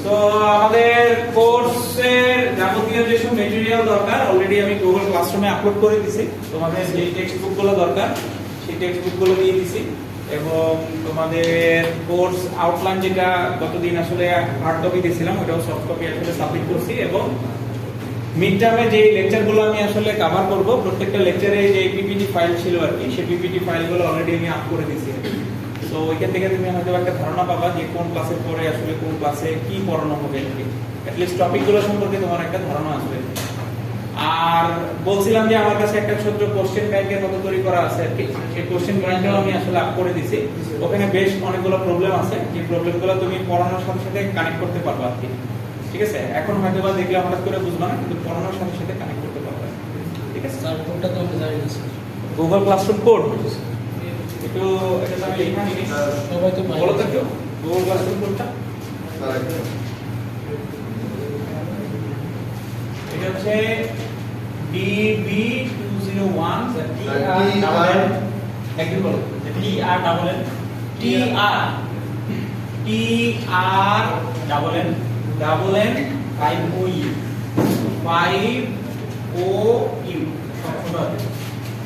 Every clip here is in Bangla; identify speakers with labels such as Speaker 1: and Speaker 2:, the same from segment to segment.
Speaker 1: তো আমাদের কোর্সের যাবতীয় যেসব ম্যাটেরিয়াল দরকার অলরেডি আমি গুগল ক্লাসরুমে আপলোড করে দিয়েছি। তোমাদের যে টেক্সট বুকগুলো দরকার সেই টেক্সট বুকগুলো দিয়ে দিয়েছি এবং তোমাদের কোর্স আউটলাইন যেটা গতদিন আসলে হার্ড কপি দিয়েছিলাম ওটাও সফট কপি আসলে সাবমিট করছি এবং মিড টার্মে যে লেকচারগুলো আমি আসলে কভার করব প্রত্যেকটা লেকচারে যে পিপিটি ফাইল ছিল আর কি সেই পিপিটি ফাইলগুলো অলরেডি আমি আপ করে দিয়েছি। তো ওইখান থেকে তুমি হয়তো একটা ধারণা পাবা যে কোন ক্লাসের পরে আসলে কোন ক্লাসে কি পড়ানো হবে আর কি, অ্যাটলিস্ট টপিকগুলো সম্পর্কে তোমার একটা ধারণা আসবে। আর বলছিলাম যে আমার কাছে একটা ছোট্ট কোশ্চেন ব্যাংকের মতো তৈরি করা আছে আর কি, সেই কোশ্চেন ব্যাংকটাও আমি আসলে আপ করে দিয়েছি। ওখানে বেশ অনেকগুলো প্রবলেম আছে, যে প্রবলেমগুলো তুমি পড়ানোর সাথে সাথে কানেক্ট করতে পারবা আর কি। ঠিক আছে, এখন হয়তো বা দেখলে হঠাৎ করে বুঝবা না, কিন্তু পড়ানোর সাথে সাথে কানেক্ট করতে পারবা। ঠিক আছে,
Speaker 2: স্যার কোডটা তো আমরা জানি না স্যার।
Speaker 1: গুগল ক্লাসরুম কোড একটু এটা তো আমি লেখা নিই,
Speaker 2: সবাই তো
Speaker 1: বলো তো কেউ গুগল ক্লাসরুম কোডটা। এটা হচ্ছে DB201 একদম বলো TR 5OU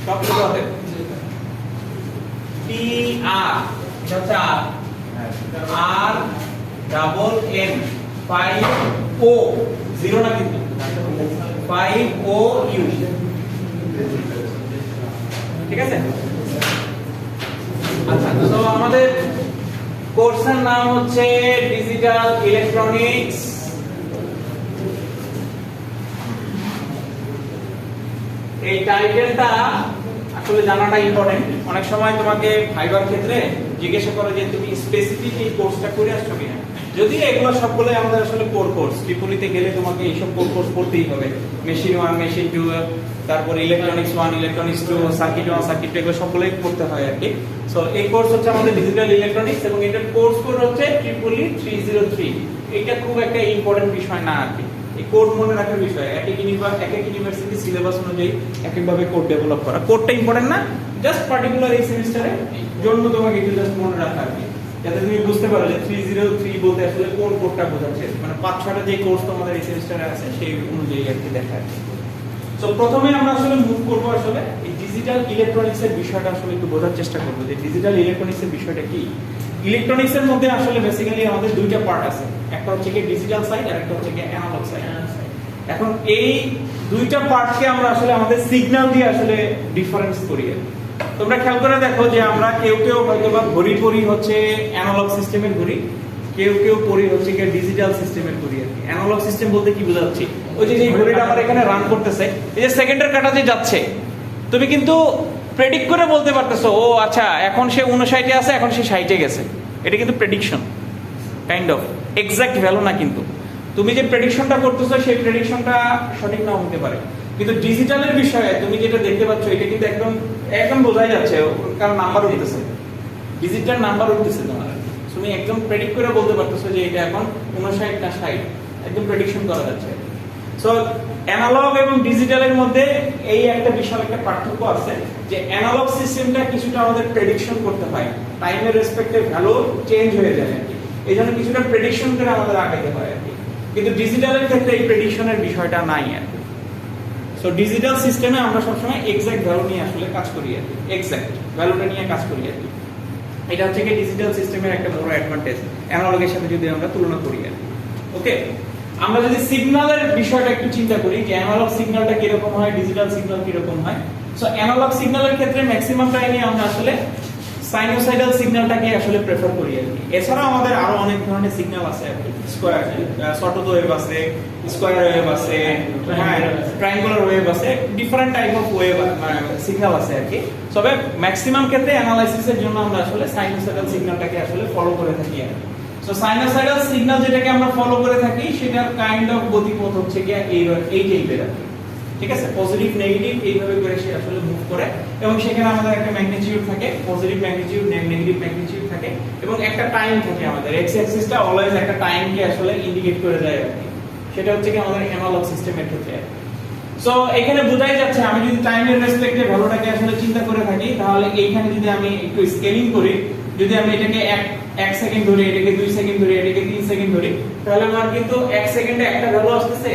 Speaker 1: সব ছোট হাতে TR এটা হচ্ছে RNN 5O জিরো না কিন্তু 5OU। ঠিক আছে, আচ্ছা তো আমাদের কোর্সের নাম হচ্ছে ডিজিটাল ইলেকট্রনিক্স। এই টাইটেলটা আসলে জানাটা ইম্পর্টেন্ট। অনেক সময় তোমাকে ভাইবার ক্ষেত্রে জিজ্ঞাসা করে যে তুমি স্পেসিফিক এই কোর্সটা করে আসছো কিনা। যদি এগুলো সবগুলোই আমাদের আসলে কোর কোর্স, ট্রিপলিতে গেলে তোমাকে এইসব কোর কোর্স পড়তেই হবে। মেশিন 1 মেশিন 2 তারপর ইলেকট্রনিক্স 1 ইলেকট্রনিক্স 2 সার্কিট 1 সার্কিট 2 এগুলো সবগুলোই পড়তে হয় আর কি। সো এই কোর্স হচ্ছে আমাদের ডিজিটাল ইলেকট্রনিক্স এবং এটার কোর্স কোড হচ্ছে ট্রিপলি 303। এটা খুব একটা ইম্পর্টেন্ট বিষয় না আর কি, এই কোড মনে রাখার বিষয়। এক এক ইউনিভার্সিটি সিলেবাস অনুযায়ী এক একভাবে কোড ডেভেলপ করা, কোডটা ইম্পর্টেন্ট না, জাস্ট পার্টিকুলার এই সেমিস্টারে জন্য তোমাকে একটু জাস্ট মনে রাখা আর কি, যাতে তুমি বুঝতে পারো যে 303 বলতে আসলে কোন কোডটা বোঝাচ্ছে। মানে 5-6টা যে কোর্স তোমাদের এই সেমিস্টারে আছে সেই অনুযায়ী আর কি দেখা আর কি। সো প্রথমে আমরা আসলে মুভ করব আসলে এই ডিজিটাল ইলেকট্রনিক্স এর বিষয়টা আসলে একটু বোঝার চেষ্টা করব যে ডিজিটাল ইলেকট্রনিক্স এর বিষয়টা কি। ইলেকট্রনিক্স এর মধ্যে আসলে বেসিক্যালি আমাদের দুইটা পার্ট আছে, একটা হচ্ছে কি ডিজিটাল সাইড আর একটা হচ্ছে কি অ্যানালগ সাইড। এখন এই দুইটা পার্টকে আমরা আসলে আমাদের সিগন্যাল দিয়ে আসলে ডিফারেন্স করি। তোমরা খেয়াল করে দেখো যে আমরা কেউ হয়তো বা ঘড়ি পড়ি হচ্ছে অ্যানালগ সিস্টেমের ঘড়ি, কেউ পড়ি হচ্ছে কি ডিজিটাল সিস্টেমের ঘড়ি আর কি। অ্যানালগ সিস্টেম বলতে কি বোঝাচ্ছি, ওই যে ঘড়িটা আমার এখানে রান করতেছে, এই যে সেকেন্ডের কাটা যে যাচ্ছে, তুমি কিন্তু প্রেডিক্ট করে বলতে পারতেছো ও আচ্ছা এখন সে 59-এ আছে, এখন সে 60-এ গেছে। এটা কিন্তু prediction, kind of exact value না, কিন্তু তুমি যে প্রেডিকশনটা করতেছো সেই প্রেডিকশনটা সঠিক নাও হতে পারে। কিন্তু ডিজিটালের বিষয়ে তুমি যেটা দেখতে পাচ্ছ এটা কিন্তু একদম বোঝাই যাচ্ছে, কারণ নাম্বার উঠতেছে, ডিজিটাল নাম্বার উঠতেছে তোমার। তুমি একদম প্রেডিক্ট করে বলতে পারতেছো যে এটা এখন 59 না 60, একদম প্রেডিকশন করা যাচ্ছে। সো অ্যানালগ এবং ডিজিটালের মধ্যে এই একটা বিশাল একটা পার্থক্য আছে যে অ্যানালগ সিস্টেমটা কিছুটা আমাদের প্রেডিকশন করতে হয়, টাইমের রেসপেক্টে ভ্যালু চেঞ্জ হয়ে যায় আর কি, এই জন্য কিছুটা প্রেডিকশন করে আমাদের আগাইতে হয় আর কি। কিন্তু ডিজিটালের ক্ষেত্রে এই প্রেডিকশনের বিষয়টা নাই আর কি। সো ডিজিটাল সিস্টেমে আমরা সবসময় এক্সাক্ট ভ্যালু নিয়ে আসলে কাজ করি আর কি, এক্সাক্ট ভ্যালুটা নিয়ে কাজ করি আর কি। এটা হচ্ছে কি ডিজিটাল সিস্টেমের একটা বড় অ্যাডভান্টেজ অ্যানালগের সাথে যদি আমরা তুলনা করি আর কি। ওকে, আমরা যদি সিগন্যালের বিষয়টা একটু চিন্তা করি যে অ্যানালগ সিগন্যালটা কিরকম হয়, ডিজিটাল সিগন্যাল কিরকম হয়। সো অ্যানালগ সিগন্যালের ক্ষেত্রে ম্যাক্সিমাম টাইমে আমরা আসলে সাইনোসয়েডাল সিগন্যালটাকে আসলে প্রেফার করি আর কি। এছাড়াও আমাদের আরো অনেক ধরনের সিগন্যাল আছে আর কি, স্কয়ার সটুথ ওয়েভ আছে, স্কয়ার ওয়েভ আছে, হ্যাঁ ট্রায়াঙ্গুলার ওয়েভ আছে, different type of wave signal আছে আর কি। তবে ম্যাক্সিমাম ক্ষেত্রে অ্যানালাইসিসের জন্য আমরা আসলে সাইনোসয়েডাল সিগন্যালটাকে আসলে ফলো করে থাকি আর কি। সো সাইনোসয়েডাল সিগন্যাল যেটাকে আমরা ফলো করে থাকি সেটার কাইন্ড অফ গতিপথ হচ্ছে কি এই টাইপের আর কি। ঠিক আছে, পজিটিভ নেগেটিভ এইভাবে করে সে আসলে মুভ করে এবং সেখানে আমাদের একটা ম্যাগনিটিউড থাকে, পজিটিভ ম্যাগনিটিউড নেগেটিভ ম্যাগনিটিউড থাকে এবং একটা টাইম থাকে। আমাদের এক্স অ্যাক্সিসটা অলওয়েজ একটা টাইমকে আসলে ইন্ডিকেট করে দেয় আর কি। সেটা হচ্ছে কি আমাদের অ্যানালগ সিস্টেমের ক্ষেত্রে। সো এখানে বোঝাই যাচ্ছে আমি যদি টাইমের রেসপেক্টে ভ্যালুটাকে আসলে চিন্তা করে থাকি, তাহলে এইখানে যদি আমি একটু স্কেলিং করি, যদি আমি এটাকে 1 সেকেন্ড ধরে, এটাকে 2 সেকেন্ড ধরে, এটাকে 3 সেকেন্ড ধরি, তাহলে আমার কিন্তু 1 সেকেন্ডে একটা ভ্যালু আসতেছে,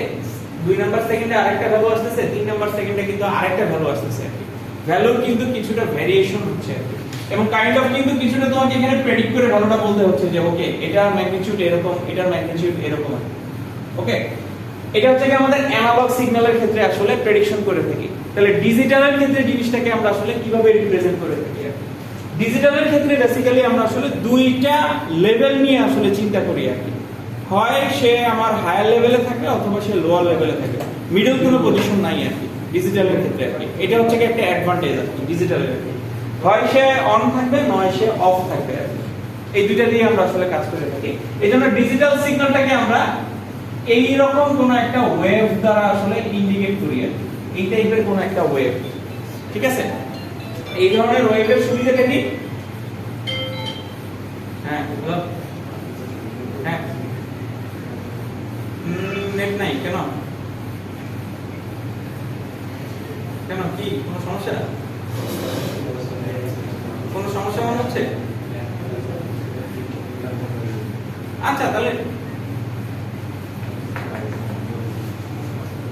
Speaker 1: 2 নাম্বার সেকেন্ডে আরেকটা ভ্যালু আসতেছে, 3 নাম্বার সেকেন্ডে কিন্তু আরেকটা ভ্যালু আসতেছে। ভ্যালুর কিন্তু কিছুটা ভেরিয়েশন হচ্ছে এবং কাইন্ড অফ কিন্তু কিছুটা তোমাকে এখানে প্রেডিক্ট করে ভ্যালুটা বলতে হচ্ছে যে ওকে এটার ম্যাগনিটিউড এরকম, এটার ম্যাগনিটিউড এরকম। ওকে, এটা হচ্ছে কি আমাদের অ্যানালগ সিগন্যালের ক্ষেত্রে আসলে প্রেডিকশন করে থাকি। তাহলে ডিজিটালের ক্ষেত্রে জিনিসটাকে আমরা আসলে কিভাবে রিপ্রেজেন্ট করে থাকি? ডিজিটালের ক্ষেত্রে বেসিক্যালি আমরা আসলে দুইটা লেভেল নিয়ে আসলে চিন্তা করি আর কি। হয় সে আমার হায়ার লেভেলে থাকে অথবা সে লোয়ার লেভেলে থাকে, মিডল কোনো পজিশন নাই আর কি ডিজিটালের ক্ষেত্রে আর কি। এটা হচ্ছে কি একটা অ্যাডভান্টেজ আর কি ডিজিটালের ক্ষেত্রে। হয় সে অন থাকবে নয় সে অফ থাকবে আর কি। এই দুইটা দিয়ে আমরা আসলে কাজ করে থাকি। এইজন্য ডিজিটাল সিগন্যালটাকে আমরা এই রকম কোন একটা ওয়েভ দ্বারা আসলে ইন্ডিকেট করি আর কি। এই টাইপের কোন একটা ওয়েভ, ঠিক আছে? এই ধরনের ওয়েভের সুবিধাটা কি? হ্যাঁ বলো। হ্যাঁ নেট নাই কেন? কেন কি কোনো সমস্যা? কোনো সমস্যা মনে হচ্ছে? আচ্ছা তাহলে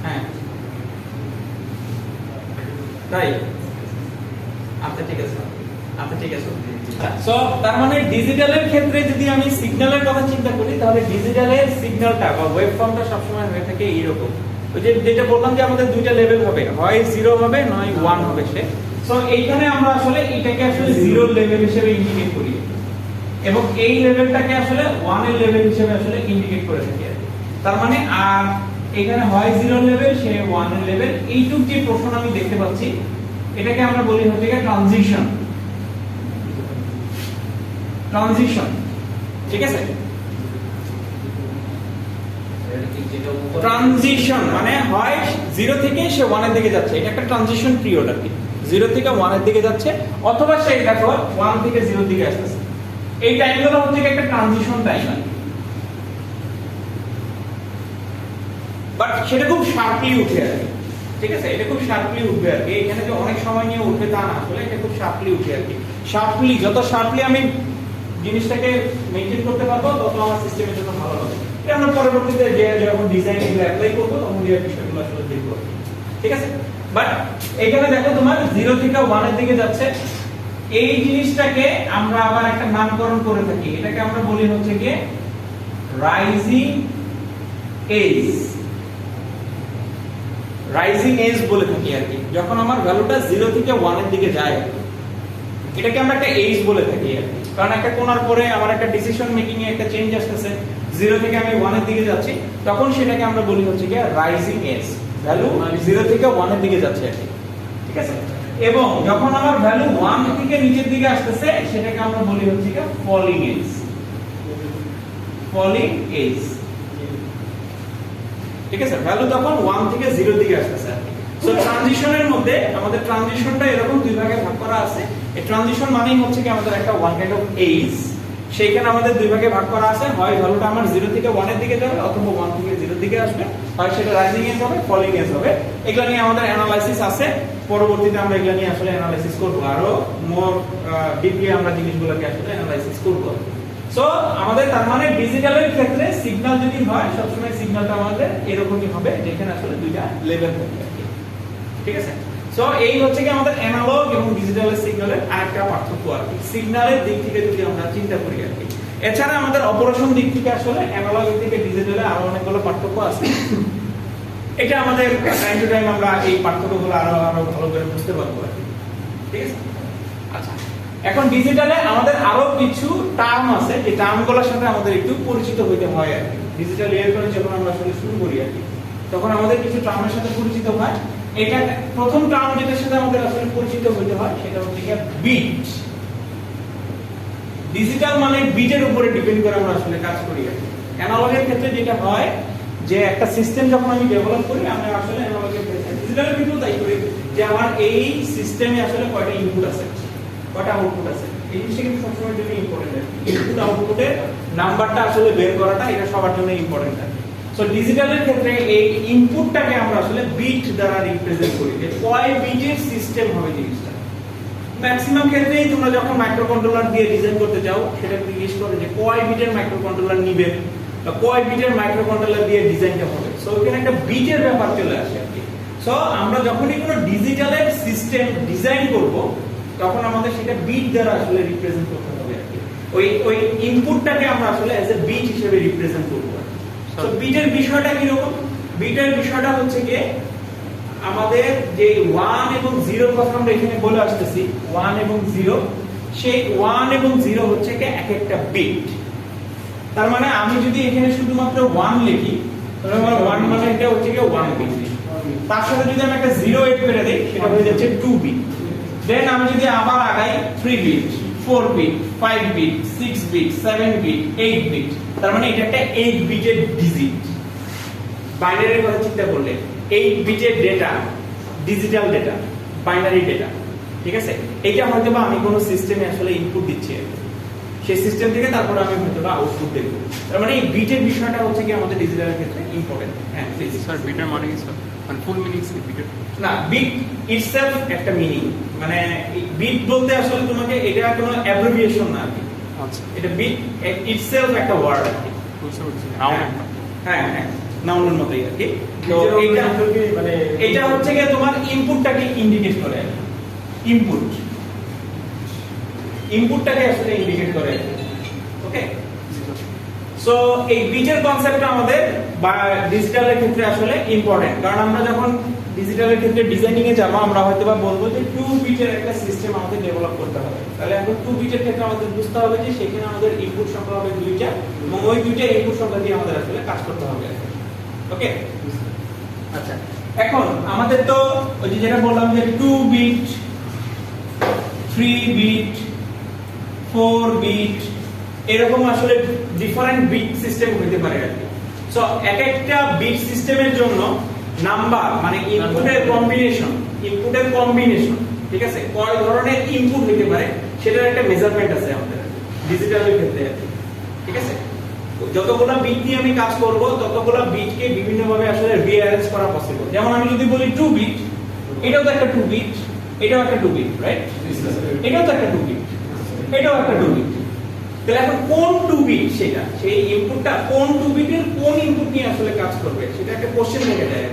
Speaker 1: হ্যাঁ তাই, আচ্ছা ঠিক আছে, আচ্ছা ঠিক আছে। সো তার মানে ডিজিটালের ক্ষেত্রে যদি আমি সিগন্যালের কথা চিন্তা করি তাহলে ডিজিটালের সিগন্যালটা বা ওয়েভ ফর্মটা সবসময় হয়ে থাকে এইরকম। ওই যে যেটা বললাম যে আমাদের দুইটা লেভেল হবে, হয় 0 হবে নয় 1 হবে সে। সো এইখানে আমরা আসলে এটাকে আসলে 0 লেভেল হিসেবে ইন্ডিকেট করি এবং এই লেভেলটাকে আসলে 1 এর লেভেল হিসেবে আসলে ইন্ডিকেট করে থাকি। তার মানে আর এখানে হয় 0 লেভেল সে 1 এর লেভেল। এইটুক যে প্রশ্ন আমি দেখতে পাচ্ছি এটাকে আমরা বলি হচ্ছে ট্রানজিশন। ট্রানজিশন, ঠিক আছে? ট্রানজিশন মানে হয় 0 থেকে সে 1 এর দিকে যাচ্ছে, এটা একটা ট্রানজিশন পিরিয়ড আর কি। 0 থেকে 1 এর দিকে যাচ্ছে অথবা সে দেখো 1 থেকে 0 এর দিকে আসছে। এই টাইমগুলো হচ্ছে একটা ট্রানজিশন টাইম আর বাট সেটা খুব শার্পলি উঠে আর কি, ঠিক আছে? এটা খুব শার্পলি উঠবে আর কি। এখানে যে অনেক সময় নিয়ে উঠবে তা না, আসলে এটা খুব শার্পলি উঠে আর কি। শার্পলি, যত শার্পলি আমি জিনিসটাকে মেইনটেইন করতে পারবো তত আমার সিস্টেমের জন্য ভালো হবে। এটা আমরা পরবর্তীতে যে যখন ডিজাইন এগুলো অ্যাপ্লাই করব তখন এই বিষয়গুলো আসলে দেখব, ঠিক আছে? বাট এখানে দেখো তোমার 0 থেকে 1 এর দিকে যাচ্ছে, এই জিনিসটাকে আমরা আবার একটা নামকরণ করে থাকি। এটাকে আমরা বলি হচ্ছে কি রাইজিং এজ। রাইজিং এজ বলে থাকি আর কি। যখন আমার ভ্যালুটা 0 থেকে 1 এর দিকে যায় এটাকে আমরা একটা এজ বলে থাকি আর কি। কারণ একটা কোণার পরে আমার একটা ডিসিশন মেকিং এ একটা চেঞ্জ আসছে, 0 থেকে আমি 1 এর দিকে যাচ্ছি, তখন সেটাকে আমরা বলি হচ্ছে কি রাইজিং এজ। ভ্যালু 0 থেকে 1 এর দিকে যাচ্ছে আর কি, ঠিক আছে? এবং যখন আমার ভ্যালু 1 থেকে নিচের দিকে আসছে সেটাকে আমরা বলি হচ্ছে কি ফলিং এজ। ফলিং এজ, ঠিক আছে? ভ্যালু তখন 1 থেকে 0 এর দিকে আসছে আর কি। সো ট্রানজিশনের মধ্যে আমাদের ট্রানজিশনটা এরকম দুই ভাগে ভাগ করা আছে। এই ট্রানজিশন মানেই হচ্ছে কি আমাদের একটা ওয়ান কাইন্ড অফ এজ। সেইখানে আমাদের দুই ভাগে ভাগ করা আছে, হয় ভ্যালুটা আমার 0 থেকে 1 এর দিকে যাবে অথবা 1 থেকে 0 এর দিকে আসবে, হয় সেটা রাইজিং এজ হবে, ফলিং এজ হবে। এগুলা নিয়ে আমাদের অ্যানালাইসিস আছে, পরবর্তীতে আমরা এগুলা নিয়ে আসলে অ্যানালাইসিস করব, আরো মোর ডিপলি আমরা জিনিসগুলোকে আসলে অ্যানালাইসিস করব। সো আমাদের তার মানে ডিজিটালের ক্ষেত্রে সিগন্যাল যদি হয় সবসময় সিগন্যালটা আমাদের এরকমই হবে যেখানে আসলে দুইটা লেভেল থাকবে, ঠিক আছে? সো এই হচ্ছে কি আমাদের অ্যানালগ এবং ডিজিটালের সিগন্যালের আরেকটা পার্থক্য আর কি, সিগন্যালের দিক থেকে যদি আমরা চিন্তা করি আর কি। এছাড়া আমাদের অপারেশন দিক থেকে আসলে অ্যানালগ থেকে ডিজিটালে আরো অনেকগুলো পার্থক্য আছে। এটা আমাদের টাইম টু টাইম আমরা এই পার্থক্যগুলো আরো ভালো করে বুঝতে পারবো আর কি, ঠিক আছে? আচ্ছা, এখন ডিজিটালে আমাদের আরো কিছু টার্ম আছে যে টার্মগুলোর সাথে আমাদের একটু পরিচিত হইতে হয় আর কি। ডিজিটাল এর করে যখন আমরা আসলে শুরু করি আর কি, তখন আমাদের কিছু টার্মের সাথে পরিচিত হয়। এটা প্রথম টার্ম যেটার সাথে আমাদের আসলে পরিচিত হইতে হয় সেটা হচ্ছে কি বিট। ডিজিটাল মানে বিটের উপরে ডিপেন্ড করে আমরা আসলে কাজ করি আর কি। অ্যানালগের ক্ষেত্রে যেটা হয় যে একটা সিস্টেম যখন আমি ডেভেলপ করি আমরা আসলে অ্যানালগের ক্ষেত্রে, ডিজিটালের ক্ষেত্রেও তাই করি যে আমার এই সিস্টেমে আসলে কয়টা ইনপুট আছে, কয়টা আউটপুট আছে। এই জিনিসটা কিন্তু সবসময় জন্য ইম্পর্টেন্ট। ইনপুট আউটপুটের নাম্বারটা আসলে বের করাটা এটা সবার জন্য ইম্পর্টেন্ট। সো ডিজিটালের ক্ষেত্রে এই ইনপুটটাকে আমরা আসলে বিট দ্বারা রিপ্রেজেন্ট করি, যে কয় বিটের সিস্টেম হবে জিনিসটা। ম্যাক্সিমাম ক্ষেত্রেই তোমরা যখন মাইক্রোকন্ট্রোলার দিয়ে ডিজাইন করতে যাও সেটা জিজ্ঞেস করে যে কয় বিটের মাইক্রোকন্ট্রোলার নিবে, বা কয় বিটের মাইক্রোকন্ট্রোলার দিয়ে ডিজাইনটা হবে। সো এখানে একটা বিটের ব্যাপার চলে আসে আর কি। সো আমরা যখনই কোনো ডিজিটালের সিস্টেম ডিজাইন করব তখন আমাদের সেটা বিট দ্বারা আসলে রিপ্রেজেন্ট করতে হবে আর কি। ওই ইনপুটটাকে আমরা আসলে অ্যাজ এ বিট হিসেবে রিপ্রেজেন্ট করব। সো বিটের বিষয়টা কি রকম? বিটের বিষয়টা হচ্ছে কি আমাদের যে 1 এবং 0 কথা আমরা এখানে বলে আসতেছি 1 এবং 0, সেই 1 এবং 0 হচ্ছে কি এক একটা বিট। তার মানে আমি যদি এখানে শুধুমাত্র 1 লিখি তাহলে আমার 1 মানে এটা হচ্ছে কি 1 বিট। তার সাথে যদি আমি একটা 0 এড করে দেই সেটা হয়ে যাচ্ছে 2 বিট। দেন আমি যদি আবার আগাই 3 bit, 4 bit, 5 bit, 6 bit, 7 bit, 8 bit. তার মানে এটা একটা 8 বিটের ডিজিট। বাইনারির কথা চিন্তা করলে 8 বিটের data, digital data, binary data, ঠিক আছে? এটা হয়তো বা আমি কোনো সিস্টেমে আসলে ইনপুট দিচ্ছি, সেই সিস্টেম থেকে তারপর আমি হয়তো বা আউটপুট দেখব। তার মানে এই বিটের বিষয়টা হচ্ছে কি আমাদের ডিজিটালের ক্ষেত্রে ইম্পর্টেন্ট। হ্যাঁ প্লিজ
Speaker 3: স্যার, বিটের মানে কি স্যার? মানে ফুল মিনিং কি বিটের?
Speaker 1: না, বিট ইটসেলফ একটা মিনিং, মানে বিট বলতে আসলে তোমাকে এটা কোনো অ্যাব্রিভিয়েশন না আর কি।
Speaker 3: আচ্ছা,
Speaker 1: এটা বিট ইটসেলফ একটা ওয়ার্ড আর কি।
Speaker 3: বুঝতে পারছি।
Speaker 1: হ্যাঁ হ্যাঁ, নাউনের মতোই আর কি। তো এটা মানে এটা হচ্ছে কি তোমার ইনপুটটাকে ইন্ডিকেট করে। ইনপুটটাকে আসলে ইন্ডিকেট করে। ওকে, সো এই বিটের কনসেপ্টটা আমাদের বা ডিজিটালের ক্ষেত্রে আসলে ইম্পর্টেন্ট, কারণ আমরা যখন ডিজিটালের ক্ষেত্রে ডিজাইনিং এ যাবো আমরা হয়তোবা বলবো যে 2 বিটের একটা সিস্টেম আমাদের ডেভেলপ করতে হবে। তাহলে এখন 2 বিটের ক্ষেত্রে আমাদের বুঝতে হবে যে সেখানে আমাদের ইনপুট সংখ্যা হবে 2টা এবং ওই 2টা ইনপুট সংখ্যা দিয়ে আমাদের আসলে কাজ করতে হবে। ওকে, আচ্ছা, এখন আমাদের তো ওই যে যেটা বললাম যে 2 বিট, 3 বিট, 4 বিট, এরকম আসলে ডিফারেন্ট বিট সিস্টেম হতে পারে আর কি। সো এক একটা বিট সিস্টেমের জন্য নাম্বার মানে ইনপুটের কম্বিনেশন, ঠিক আছে, কয় ধরনের ইনপুট হতে পারে সেটার একটা মেজারমেন্ট আছে আমাদের ডিজিটালের ক্ষেত্রে আর কি। ঠিক আছে, যতগুলা বিট নিয়ে আমি কাজ করব ততগুলা বিটকে বিভিন্ন ভাবে আসলে রিঅ্যারেঞ্জ করা পসিবল। যেমন আমি যদি বলি 2 বিট, এটাও তো একটা 2 বিট, এটাও একটা 2 বিট, রাইট? এটাও তো একটা 2 বিট, এটাও একটা 2 বিট। তাহলে এখন কোন 2 বিট সেটা, সেই ইনপুটটা কোন 2 বিটের কোন ইনপুট নিয়ে আসলে কাজ করবে সেটা একটা কোশ্চেন থেকে যায়।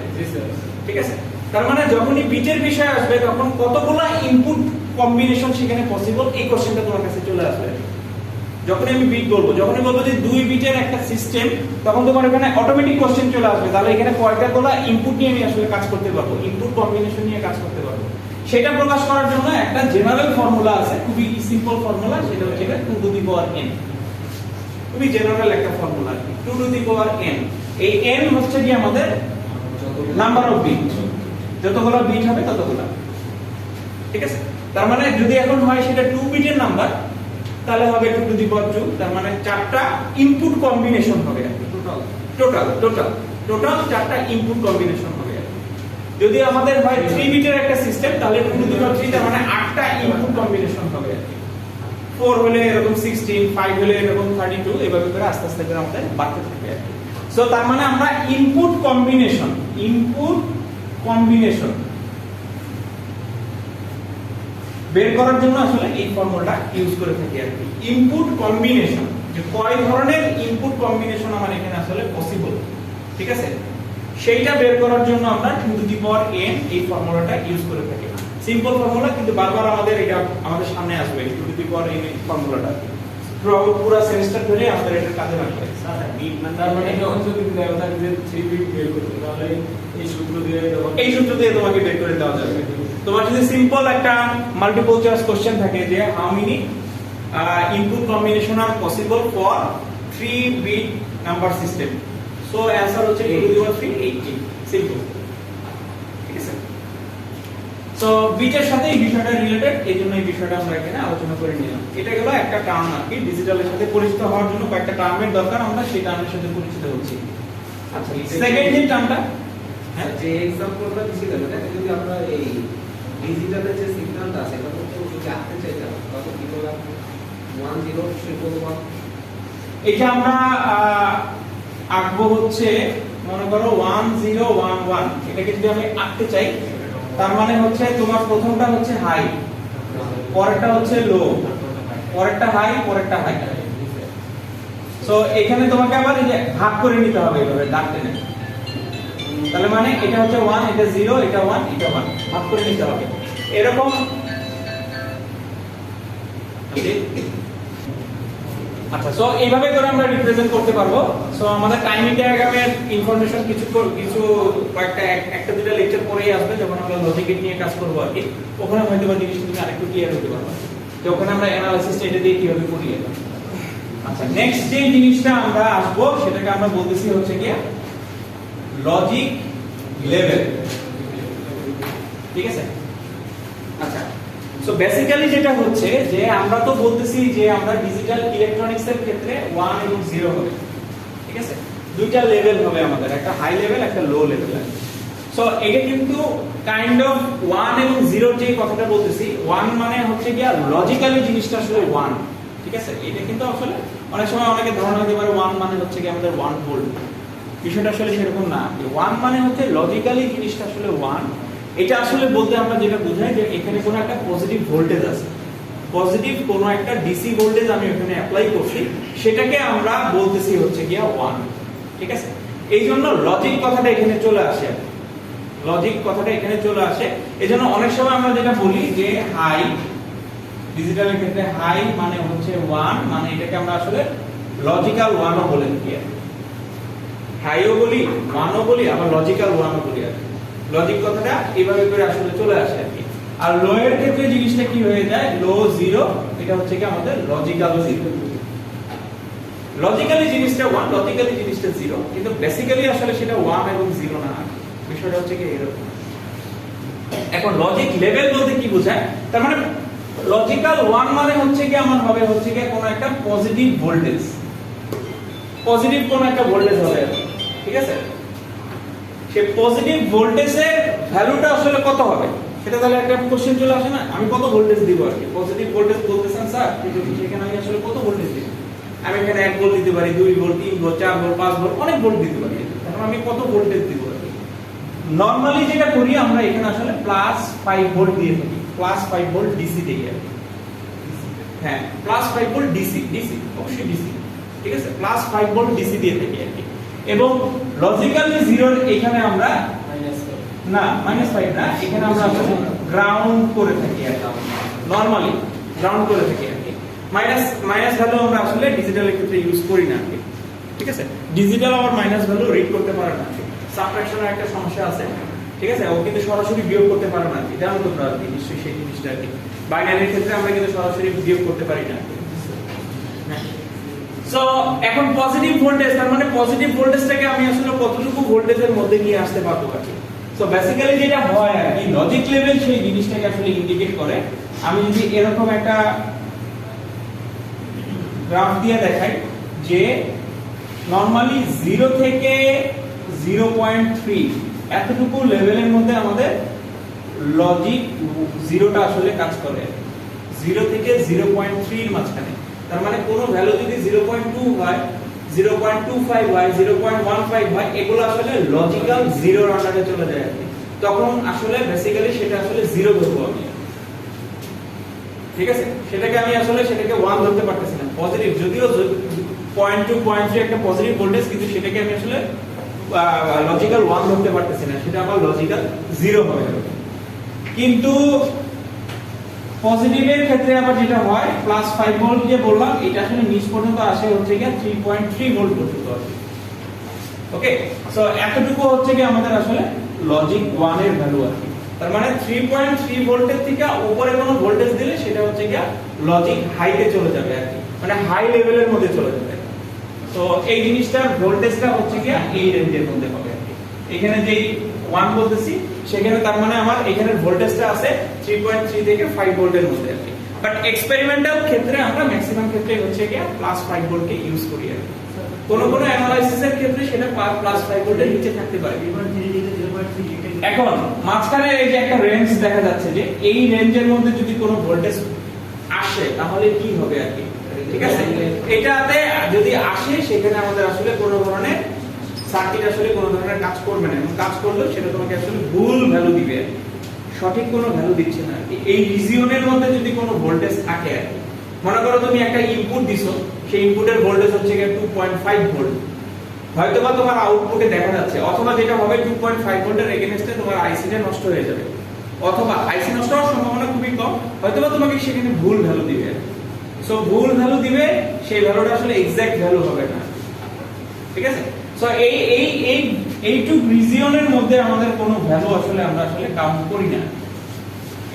Speaker 1: ঠিক আছে, তার মানে যখনই বিটের বিষয় আসবে তখন কতগুলা ইনপুট কম্বিনেশন সেখানে পসিবল, এই কোশ্চেনটা তোমার কাছে চলে আসবে। যখনই আমি বিট বলবো, যখনই বলবো যে 2 বিটের একটা সিস্টেম, তখন তোমার এখানে অটোমেটিক কোশ্চেন চলে আসবে তাহলে এখানে কয়টা গোলা ইনপুট নিয়ে আমি আসলে কাজ করতে পারবো, ইনপুট কম্বিনেশন নিয়ে কাজ করতে পারবো। সেটা প্রকাশ করার জন্য একটা জেনারেল ফর্মুলা আছে, খুবই সিম্পল ফর্মুলা, সেটা হচ্ছে 2 টু দি পাওয়ার n। খুবই জেনারেল একটা formula, 2 to the power n। এই n হচ্ছে কি আমাদের নাম্বার অফ বিট, যতগুলো বিট হবে ততগুলো। ঠিক আছে, তার মানে যদি এখন হয় সেটা 2 বিটের নাম্বার তাহলে হবে 2 টু দি পাওয়ার 2, তার মানে 4টা ইনপুট কম্বিনেশন হবে টোটাল 4টা ইনপুট কম্বিনেশন হবে। যদি আমাদের হয় 3 বিটের একটা সিস্টেম তাহলে 2 টু দি পাওয়ার 3, তার মানে 8টা ইনপুট কম্বিনেশন হবে। 4 হলে এরকম 16, 5 হলে এরকম 32, এভাবে করে আস্তে আস্তে করে আমাদের বাড়তে থাকবে। সো তার মানে আমরা ইনপুট কম্বিনেশন বের করার জন্য আসলে এই ফর্মুলাটা ইউজ করে থাকি আর কি। ইনপুট কম্বিনেশন, যে কয় ধরনের ইনপুট কম্বিনেশন আমার এখানে আসলে পসিবল, ঠিক আছে, সেইটা বের করার জন্য আমরা 2 টু দি পাওয়ার n এই ফর্মুলাটা ইউজ করে থাকি। সিম্পল ফর্মুলা, কিন্তু বারবার আমাদের এটা আমাদের সামনে আসবে 2 টু দি পাওয়ার n এই ফর্মুলাটা পুরো সেমিস্টার ধরে আমাদের এটা কাজে লাগবে।
Speaker 2: বিট মানে যখন যদি দেওয়া থাকে যে 3 বিট বের করতে তাহলে এই সূত্র
Speaker 1: দিয়ে তোমাকে বের করে দেওয়া যাবে। তোমার যদি সিম্পল একটা মাল্টিপল চয়েস কোশ্চেন থাকে যে how many input combination are possible for 3 bit number system, so answer হচ্ছে 2 টু দি পাওয়ার 3 80, সিম্পল। ঠিক আছে, সো বিটের সাথে এই বিষয়টা রিলেটেড, এইজন্য এই বিষয়টা আমরা এখানে আলোচনা করে নিলাম। এটা গেল একটা টার্ম আর কি, ডিজিটালের সাথে পরিচিত হওয়ার জন্য কয়েকটা টার্মের দরকার, আমরা সেই টার্মের সাথে পরিচিত হচ্ছি। আচ্ছা, সেকেন্ড যে টার্মটা,
Speaker 4: হ্যাঁ, যে এক্সাম্পলটা দিছিলেন এটা যদি আমরা এই ডিজিটালের যে সিগন্যালটা আছে এটা তো যদি আঁকতে চাইতাম তাহলে কি বললাম 10
Speaker 1: এটা আমরা আঁকবো হচ্ছে মনে করো 1011, এটাকে যদি আমি আঁকতে চাই তার মানে হচ্ছে তোমার প্রথমটা হচ্ছে হাই, পরেরটা হচ্ছে লো, পরেরটা হাই, পরেরটা হাই। সো সো এখানে তোমাকে আবার এই যে ভাগ করে নিতে হবে এভাবে দাগ টেনে, তাহলে মানে এটা হচ্ছে 1, এটা 0, এটা 1, এটা 1, ভাগ করে নিতে হবে এরকম। আচ্ছা, সো এইভাবে করে আমরা রিপ্রেজেন্ট করতে পারবো। সো আমাদের টাইমিং ডায়াগ্রামের ইনফরমেশন কিছু কয়েকটা একটা দুটো লেকচার পরেই আসবে, যখন আমরা লজিক নিয়ে কাজ করবো আর কি। ওখানে হয়তো বা জিনিসটা আরেকটু ক্লিয়ার হতে পারবো যে ওখানে আমরা অ্যানালাইসিসটা এটা দিয়ে কিভাবে করি। আচ্ছা, নেক্সট যে জিনিসটা আমরা আসবো সেটাকে আমরা বলতেছি হচ্ছে কি লজিক লেভেল, ঠিক আছে? আচ্ছা, সো বেসিক্যালি যেটা হচ্ছে যে আমরা তো বলতেছি যে আমরা ডিজিটাল ইলেকট্রনিক্স এর ক্ষেত্রে 1 এবং 0 হবে, ঠিক আছে? দুইটা লেভেল হবে আমাদের, একটা হাই লেভেল একটা লো লেভেল আছে। সো এটা কিন্তু কাইন্ড অফ 1 এবং 0 যে কথাটা বলতেছি, 1 মানে হচ্ছে কি লজিক্যালি জিনিসটা আসলে 1, ঠিক আছে? এটা কিন্তু আসলে অনেক সময় অনেকে ধারণা হতে পারে 1 মানে হচ্ছে কি আমাদের 1 ভোল্ট, বিষয়টা আসলে সেরকম না। 1 মানে হচ্ছে লজিক্যালি জিনিসটা আসলে 1। এটা আসলে বলতে আমরা যেটা বোঝাই যে এখানে কোনো একটা পজিটিভ ভোল্টেজ আছে, পজিটিভ কোনো একটা ডিসি ভোল্টেজ আমি এখানে অ্যাপ্লাই করছি, সেটাকে আমরা বলতেছি হচ্ছে গিয়া 1, ঠিক আছে? এই জন্য লজিক কথাটা এখানে চলে আসে, লজিক কথাটা এখানে চলে আসে। এজন্য অনেক সময় আমরা যেটা বলি যে হাই, ডিজিটালের ক্ষেত্রে হাই মানে হচ্ছে 1, মানে এটাকে আমরা আসলে লজিক্যাল 1ও বলে থাকি। হাইও বলি, 1ও বলি, আবার লজিক্যাল 1ও বলি আর লজিক কথাটা এইভাবে করে আসলে চলে আসে আর কি। আর লো এর ক্ষেত্রে জিনিসটা কি হয়ে যায়, লো 0, এটা হচ্ছে কি আমাদের লজিক্যাল 0। লজিক্যালি জিনিসটা 1, লজিক্যালি জিনিসটা 0, কিন্তু বেসিক্যালি আসলে সেটা 1 এবং 0 না, বিষয়টা হচ্ছে কি এরকম। এখন লজিক লেভেল বলতে কি বোঝায়, তার মানে লজিক্যাল 1 মানে হচ্ছে কি আমার হবে হচ্ছে কি কোনো একটা পজিটিভ ভোল্টেজ, পজিটিভ কোনো একটা ভোল্টেজ হবে, ঠিক আছে? সেই পজিটিভ ভোল্টেজের ভ্যালুটা আসলে কত হবে সেটা তাহলে একটা কোশ্চেন চলে আসে না, আমি কত ভোল্টেজ দিব আর কি। পজিটিভ ভোল্টেজ বলতেছেন স্যার, সেখানে আমি আসলে কত ভোল্টেজ দিব? আমি এখানে 1 ভোল্ট দিতে পারি, 2 ভোল্ট, 3 ভোল্ট, 4 ভোল্ট, 5 ভোল্ট, অনেক ভোল্ট দিতে পারি। এখন আমি কত ভোল্টেজ দিব আর কি? নরমালি যেটা করি আমরা এখানে আসলে +5 ভোল্ট দিয়ে থাকি, +5 ভোল্ট ডিসি থেকে আর কি। হ্যাঁ, +5 ভোল্ট ডিসি, ডিসি অবশ্যই ডিসি, ঠিক আছে? +5 ভোল্ট ডিসি দিয়ে থাকি আর কি। এবং লজিক্যালি 0 এখানে আমরা না -5 না, এখানে আমরা আসলে গ্রাউন্ড করে থাকি আর কি, নরমালি গ্রাউন্ড করে থাকি আর কি। মাইনাস ভ্যালু আমরা আসলে ডিজিটালের ক্ষেত্রে ইউজ করি না আর কি, ঠিক আছে? ডিজিটাল আবার মাইনাস ভ্যালু রিড করতে পারে না, সাবট্রাকশনের একটা সমস্যা আছে, ঠিক আছে? ও কিন্তু সরাসরি বিয়োগ করতে পারে না, জানো তোমরা আর কি নিশ্চয়ই সেই জিনিসটা আর কি। বাইনারির ক্ষেত্রে আমরা কিন্তু সরাসরি বিয়োগ করতে পারি না। সো এখন পজিটিভ ভোল্টেজ, তার মানে পজিটিভ ভোল্টেজটাকে আমি আসলে কতটুকু ভোল্টেজের মধ্যে নিয়ে আসতে পারবো আর কি। সো বেসিক্যালি যেটা হয় আর কি, লজিক লেভেল সেই জিনিসটাকে আসলে ইন্ডিকেট করে। আমি যদি এরকম একটা গ্রাফ দিয়ে দেখাই যে নরমালি 0 থেকে 0.3 এতটুকু লেভেলের মধ্যে আমাদের লজিক 0টা আসলে কাজ করে, 0 থেকে 0.3 এর মাঝখানে। তার মানে কোনো ভ্যালু যদি 0.2 হয়, 0.25 হয়, 0.15 হয়, এগুলো আসলে লজিক্যাল 0 এর আন্ডারে চলে যায় আর কি। তখন আসলে বেসিক্যালি সেটা আসলে 0 ধরবো আমি, ঠিক আছে? সেটাকে আমি আসলে সেটাকে 1 ধরতে পারতেছি না, পজিটিভ যদিও 0.2 0.3 একটা পজিটিভ ভোল্টেজ, কিন্তু সেটাকে আমি আসলে লজিক্যাল 1 ধরতে পারতেছি না, সেটা আবার লজিক্যাল 0 হয়ে যাবে। কিন্তু পজিটিভের ক্ষেত্রে আবার যেটা হয়, +5 ভোল্ট যে বললাম, এটা আসলে নিচ পর্যন্ত আসে হচ্ছে কি 3.3 ভোল্ট পর্যন্ত আসে। ওকে, সো এতটুকু হচ্ছে কি আমাদের আসলে লজিক 1 এর ভ্যালু আছে। তার মানে 3.3 ভোল্টের থেকে উপরে কোনো ভোল্টেজ দিলে সেটা হচ্ছে কি লজিক হাইতে চলে যাবে আর কি, মানে হাই লেভেলের মধ্যে চলে যাবে। তো এই জিনিসটার ভোল্টেজটা হচ্ছে কি এই রেঞ্জের মধ্যে হবে আর কি। এখানে যেই 1 বলতেছি সেখানে তার মানে আমার এখানের ভোল্টেজটা আছে 3.3 থেকে 5 ভোল্টের মধ্যে আর কি। বাট এক্সপেরিমেন্টাল ক্ষেত্রে আমরা ম্যাক্সিমাম ক্ষেত্রে হচ্ছে কি +5 ভোল্টকে ইউজ করি আর কি। কোন কোন অ্যানালাইসিসের ক্ষেত্রে সেটা +5 ভোল্টের নিচে থাকতে পারে। এখন মাঝখানে এই যে একটা রেঞ্জ দেখা যাচ্ছে, যে এই রেঞ্জের মধ্যে যদি কোনো ভোল্টেজ আসে তাহলে কি হবে আর কি, ঠিক আছে? এটাতে যদি আসে সেখানে আমাদের আসলে কোনো ধরনের সার্কিট আসলে কোনো ধরনের কাজ করবে না, এবং কাজ করলেও সেটা তোমাকে আসলে ভুল ভ্যালু দিবে, সঠিক কোনো ভ্যালু দিচ্ছে না আর কি। এই রিজিয়নের মধ্যে যদি কোনো ভোল্টেজ থাকে আর কি, মনে করো তুমি একটা ইনপুট দিছো, সেই ইনপুটের ভোল্টেজ হচ্ছে গিয়ে 2.5 ভোল্ট, হয়তোবা তোমার আউটপুটে দেখা যাচ্ছে, অথবা যেটা হবে 2.5 ভোল্টের এগেইনস্টে তোমার আইসিটা নষ্ট হয়ে যাবে, অথবা আইসি নষ্ট হওয়ার সম্ভাবনা খুবই কম, হয়তোবা তোমাকে সেখানে ভুল ভ্যালু দিবে। সো ভুল ভ্যালু দিবে, সেই ভ্যালুটা আসলে এক্সাক্ট ভ্যালু হবে না, ঠিক আছে? সো এইটুক রিজিয়নের মধ্যে আমাদের কোনো ভ্যালু আসলে আমরা আসলে কাউন্ট করি না,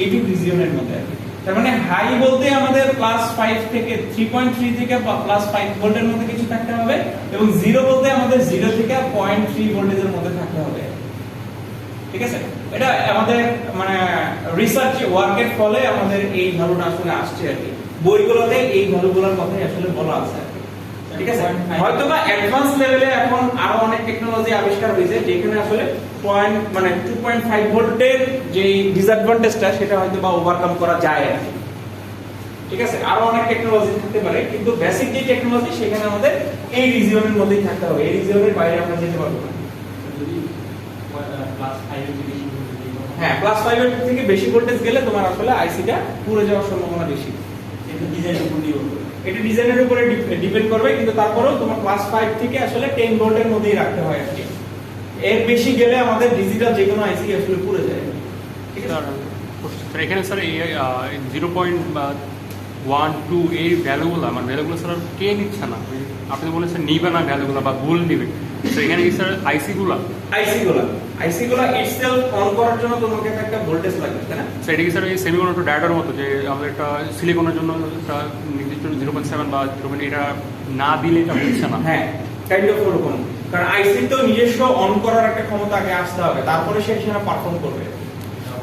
Speaker 1: এইটুক রিজিয়নের মধ্যে। তার মানে হাই বলতে আমাদের +5 থেকে 3.3 থেকে +5 ভোল্টের মধ্যে কিছু থাকতে হবে, এবং 0 বলতে আমাদের 0 থেকে 0.3 ভোল্টেজের মধ্যে থাকতে হবে, ঠিক আছে? এটা আমাদের মানে রিসার্চ ওয়ার্কের ফলে আমাদের এই ভ্যালুটা আসলে আসছে আর কি, বইগুলোতে এই ভ্যালুগুলোর কথাই আসলে বলা আছে, ঠিক আছে? হয়তোবা অ্যাডভান্স লেভেলে এখন আরো অনেক টেকনোলজি আবিষ্কার হয়েছে যেখানে আসলে 2.5 ভোল্টের যে ডিসঅ্যাডভান্টেজটা সেটা হয়তোবা ওভারকাম করা যায় আর কি, ঠিক আছে? আরো অনেক টেকনোলজি থাকতে পারে, কিন্তু বেসিক যে টেকনোলজি সেখানে আমাদের এই রিজিয়নের মধ্যেই থাকতে হবে, এই রিজিয়নের বাইরে আমরা যেতে পারবো না।
Speaker 2: যদি +5 এর বেশি
Speaker 1: হ্যাঁ, +5 এর থেকে বেশি ভোল্টেজ গেলে তোমার আসলে আইসিটা পুড়ে যাওয়ার সম্ভাবনা বেশি।
Speaker 2: এটা ডিজাইনের উপর নির্ভর করে,
Speaker 1: এটা ডিজাইনের উপরে ডিপেন্ড করবে, কিন্তু তারপরেও তোমার +5 থেকে আসলে 10 ভোল্টের মধ্যেই রাখতে হয় আর কি। এর বেশি গেলে আমাদের ডিজিটাল যে কোনো আইসি আসলে পুড়ে যায়, ঠিক আছে?
Speaker 3: স্যার এখানে স্যার এই 0.12 এই ভ্যালুগুলো মানে ভ্যালুগুলো স্যার কে নিচ্ছে না? আপনি বলেছেন নিবে না ভ্যালুগুলো বা ভুল নিবে, তো এখানে কি স্যার আইসিগুলো ইটসেলফ অন করার জন্য তোমাকে একটা ভোল্টেজ লাগবে, তাই না? স্যার এটা কি স্যার এই সেমিকন্ডাক্টর ডায়োডের মতো যে আমাদের একটা সিলিকনের জন্য একটা নির্দিষ্ট 0.7 বা 0.8 এটা না দিলে এটা হচ্ছে না?
Speaker 1: হ্যাঁ, কাইন্ড অফ ওরকম, কারণ আইসি তো নিজস্ব অন করার একটা ক্ষমতা আগে আসতে হবে, তারপরে সে সেটা পারফর্ম করবে।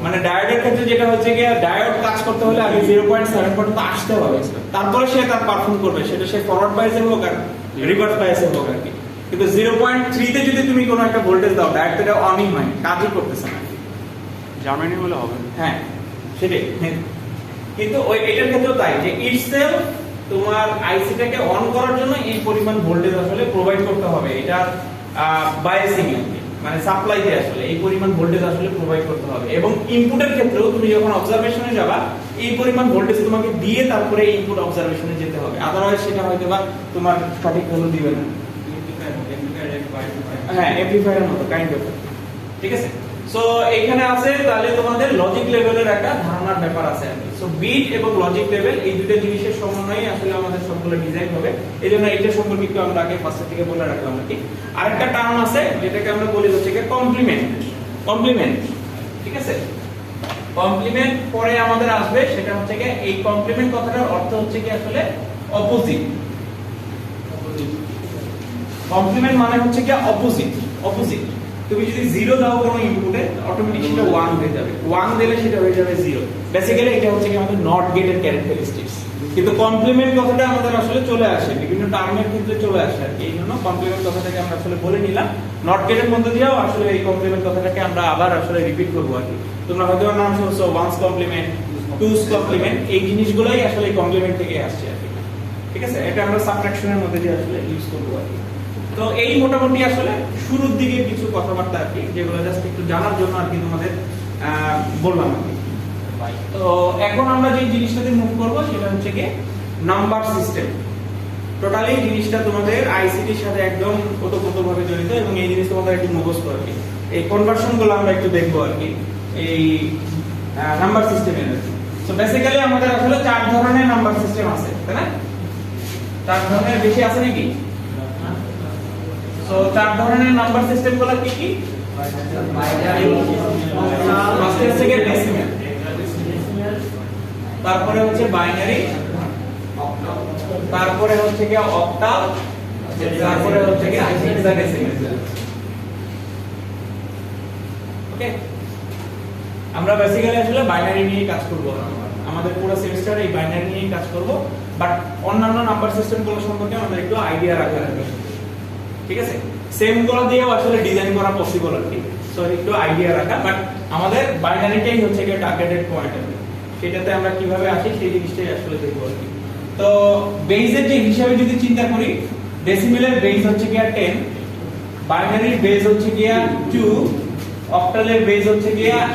Speaker 1: মানে ডায়োডের ক্ষেত্রে যেটা হচ্ছে কি, ডায়োড কাজ করতে হলে আগে 0.7 পর্যন্ত আসতে হবে, তারপরে সে তার পারফর্ম করবে, সেটা সে ফরওয়ার্ড বাইসে হোক আর রিভার্স বাইসে হোক আর কি। কিন্তু 0.3 তে যদি তুমি কোনো একটা ভোল্টেজ দাও, ডায়োড এটা অনই হয়, কাজই করতেছে না।
Speaker 3: জার্মানি হলে হবে।
Speaker 1: হ্যাঁ, সেটাই। কিন্তু ওই এটার ক্ষেত্রেও তাই, যে ইটসেলফ তোমার আইসিটাকে অন করার জন্য এই পরিমাণ ভোল্টেজ আসলে প্রোভাইড করতে হবে, এটা বায়াসিং মানে সাপ্লাইতে আসলে এই পরিমাণ ভোল্টেজ আসলে প্রোভাইড করতে হবে, এবং ইনপুটের ক্ষেত্রেও তুমি যখন অবজারভেশনে যাবা এই পরিমাণ ভোল্টেজ তোমাকে দিয়ে তারপরে ইনপুট অবজারভেশনে যেতে হবে, আদারওয়াইজ সেটা হয়তোবা তোমার সঠিক ভ্যালু দিবে না। হ্যাঁ, এমপ্লিফায়ারের মতো কাইন্ড অফ, ঠিক আছে? সো এখানে আছে তাহলে তোমাদের লজিক লেভেলের একটা ধারণার ব্যাপার আছে। সো বিট এবং লজিক লেভেল এই দুটো জিনিসের সমন্বয়ে আসলে আমাদের সবগুলো ডিজাইন হবে, এইজন্য এটা সম্পর্কে একটু আমরা আগে ফার্স্ট থেকে বলে রাখলাম আর কি। আরেকটা টার্ম আছে যেটাকে আমরা বলি হচ্ছে কি কমপ্লিমেন্ট, ঠিক আছে? কমপ্লিমেন্ট পরে আমাদের আসবে, সেটা হচ্ছে কি এই কমপ্লিমেন্ট কথাটার অর্থ হচ্ছে কি আসলে অপোজিট। কমপ্লিমেন্ট মানে হচ্ছে কি অপোজিট। তুমি যদি 0 দাও কোনো ইনপুটে, অটোমেটিক সেটা 1 হয়ে যাবে, 1 দিলে সেটা হয়ে যাবে 0। বেসিক্যালি এটা হচ্ছে কি আমাদের নট গেটের ক্যারেক্টারিস্টিক্স, কিন্তু কমপ্লিমেন্ট কথাটা আমাদের আসলে চলে আসে বিভিন্ন টার্মের ক্ষেত্রে চলে আসে আর কি, এইজন্য কমপ্লিমেন্ট কথাটাকে আমরা আসলে বলে নিলাম। নট গেটের মধ্যে দিয়েও আসলে এই কমপ্লিমেন্ট কথাটাকে আমরা আবার আসলে রিপিট করবো আর কি। তোমরা হয়তো নাম শুনছো ওয়ান্স কমপ্লিমেন্ট, টুস কমপ্লিমেন্ট, এই জিনিসগুলোই আসলে কমপ্লিমেন্ট থেকে আসছে আর কি, ঠিক আছে? এটা আমরা সাবট্রাকশনের মধ্যে দিয়ে আসলে ইউজ করবো আর কি। তো এই মোটামুটি আসলে শুরুর দিকে কিছু কথাবার্তা আর কি, যেগুলো জাস্ট একটু জানার জন্য আর কি তোমাদের বললাম আর কি। তো এখন আমরা যে জিনিসটাতে মুভ করব সেটা হচ্ছে কি নাম্বার সিস্টেম। টোটালি জিনিসটা তোমাদের আইসিটির সাথে একদম ওতপ্রোতভাবে জড়িত, এবং এই জিনিস তোমাদের একটু মুখস্থ আর কি। এই কনভার্সন গুলো আমরা একটু দেখবো আর কি এই নাম্বার সিস্টেমের। সো বেসিক্যালি আমাদের আসলে 4 ধরনের নাম্বার সিস্টেম আছে, তাই না? 4 ধরনের বেশি আছে নাকি? সো 4 ধরনের নাম্বার সিস্টেম গুলো কি কি? ফার্স্ট থেকে ডেসিমেল, তারপরে হচ্ছে বাইনারি, তারপরে হচ্ছে কি অক্টাল, তারপরে হচ্ছে কি হেক্সাডেসিমেল। ওকে, আমরা বেসিক্যালি আসলে বাইনারি নিয়ে কাজ করব, আমাদের পুরো সেমিস্টারে এই বাইনারি নিয়ে কাজ করব, বাট অন্যান্য নাম্বার সিস্টেম গুলো সম্পর্কে আমাদের একটু আইডিয়া রাখা লাগবে, ঠিক আছে? সেম গুলো দিয়েও আসলে ডিজাইন করা পসিবল আর কি, সো একটু আইডিয়া রাখা, বাট আমাদের বাইনারিটাই হচ্ছে কি টার্গেটেড পয়েন্ট আর কি, সেটাতে আমরা কিভাবে আসি সেই জিনিসটাই আসলে দেখব আর কি। তো বেজের যে হিসাবে যদি চিন্তা করি, ডেসিমেলের বেজ হচ্ছে কি 10, বাইনারির বেজ হচ্ছে কি 2, অক্টালের বেজ হচ্ছে কি 8,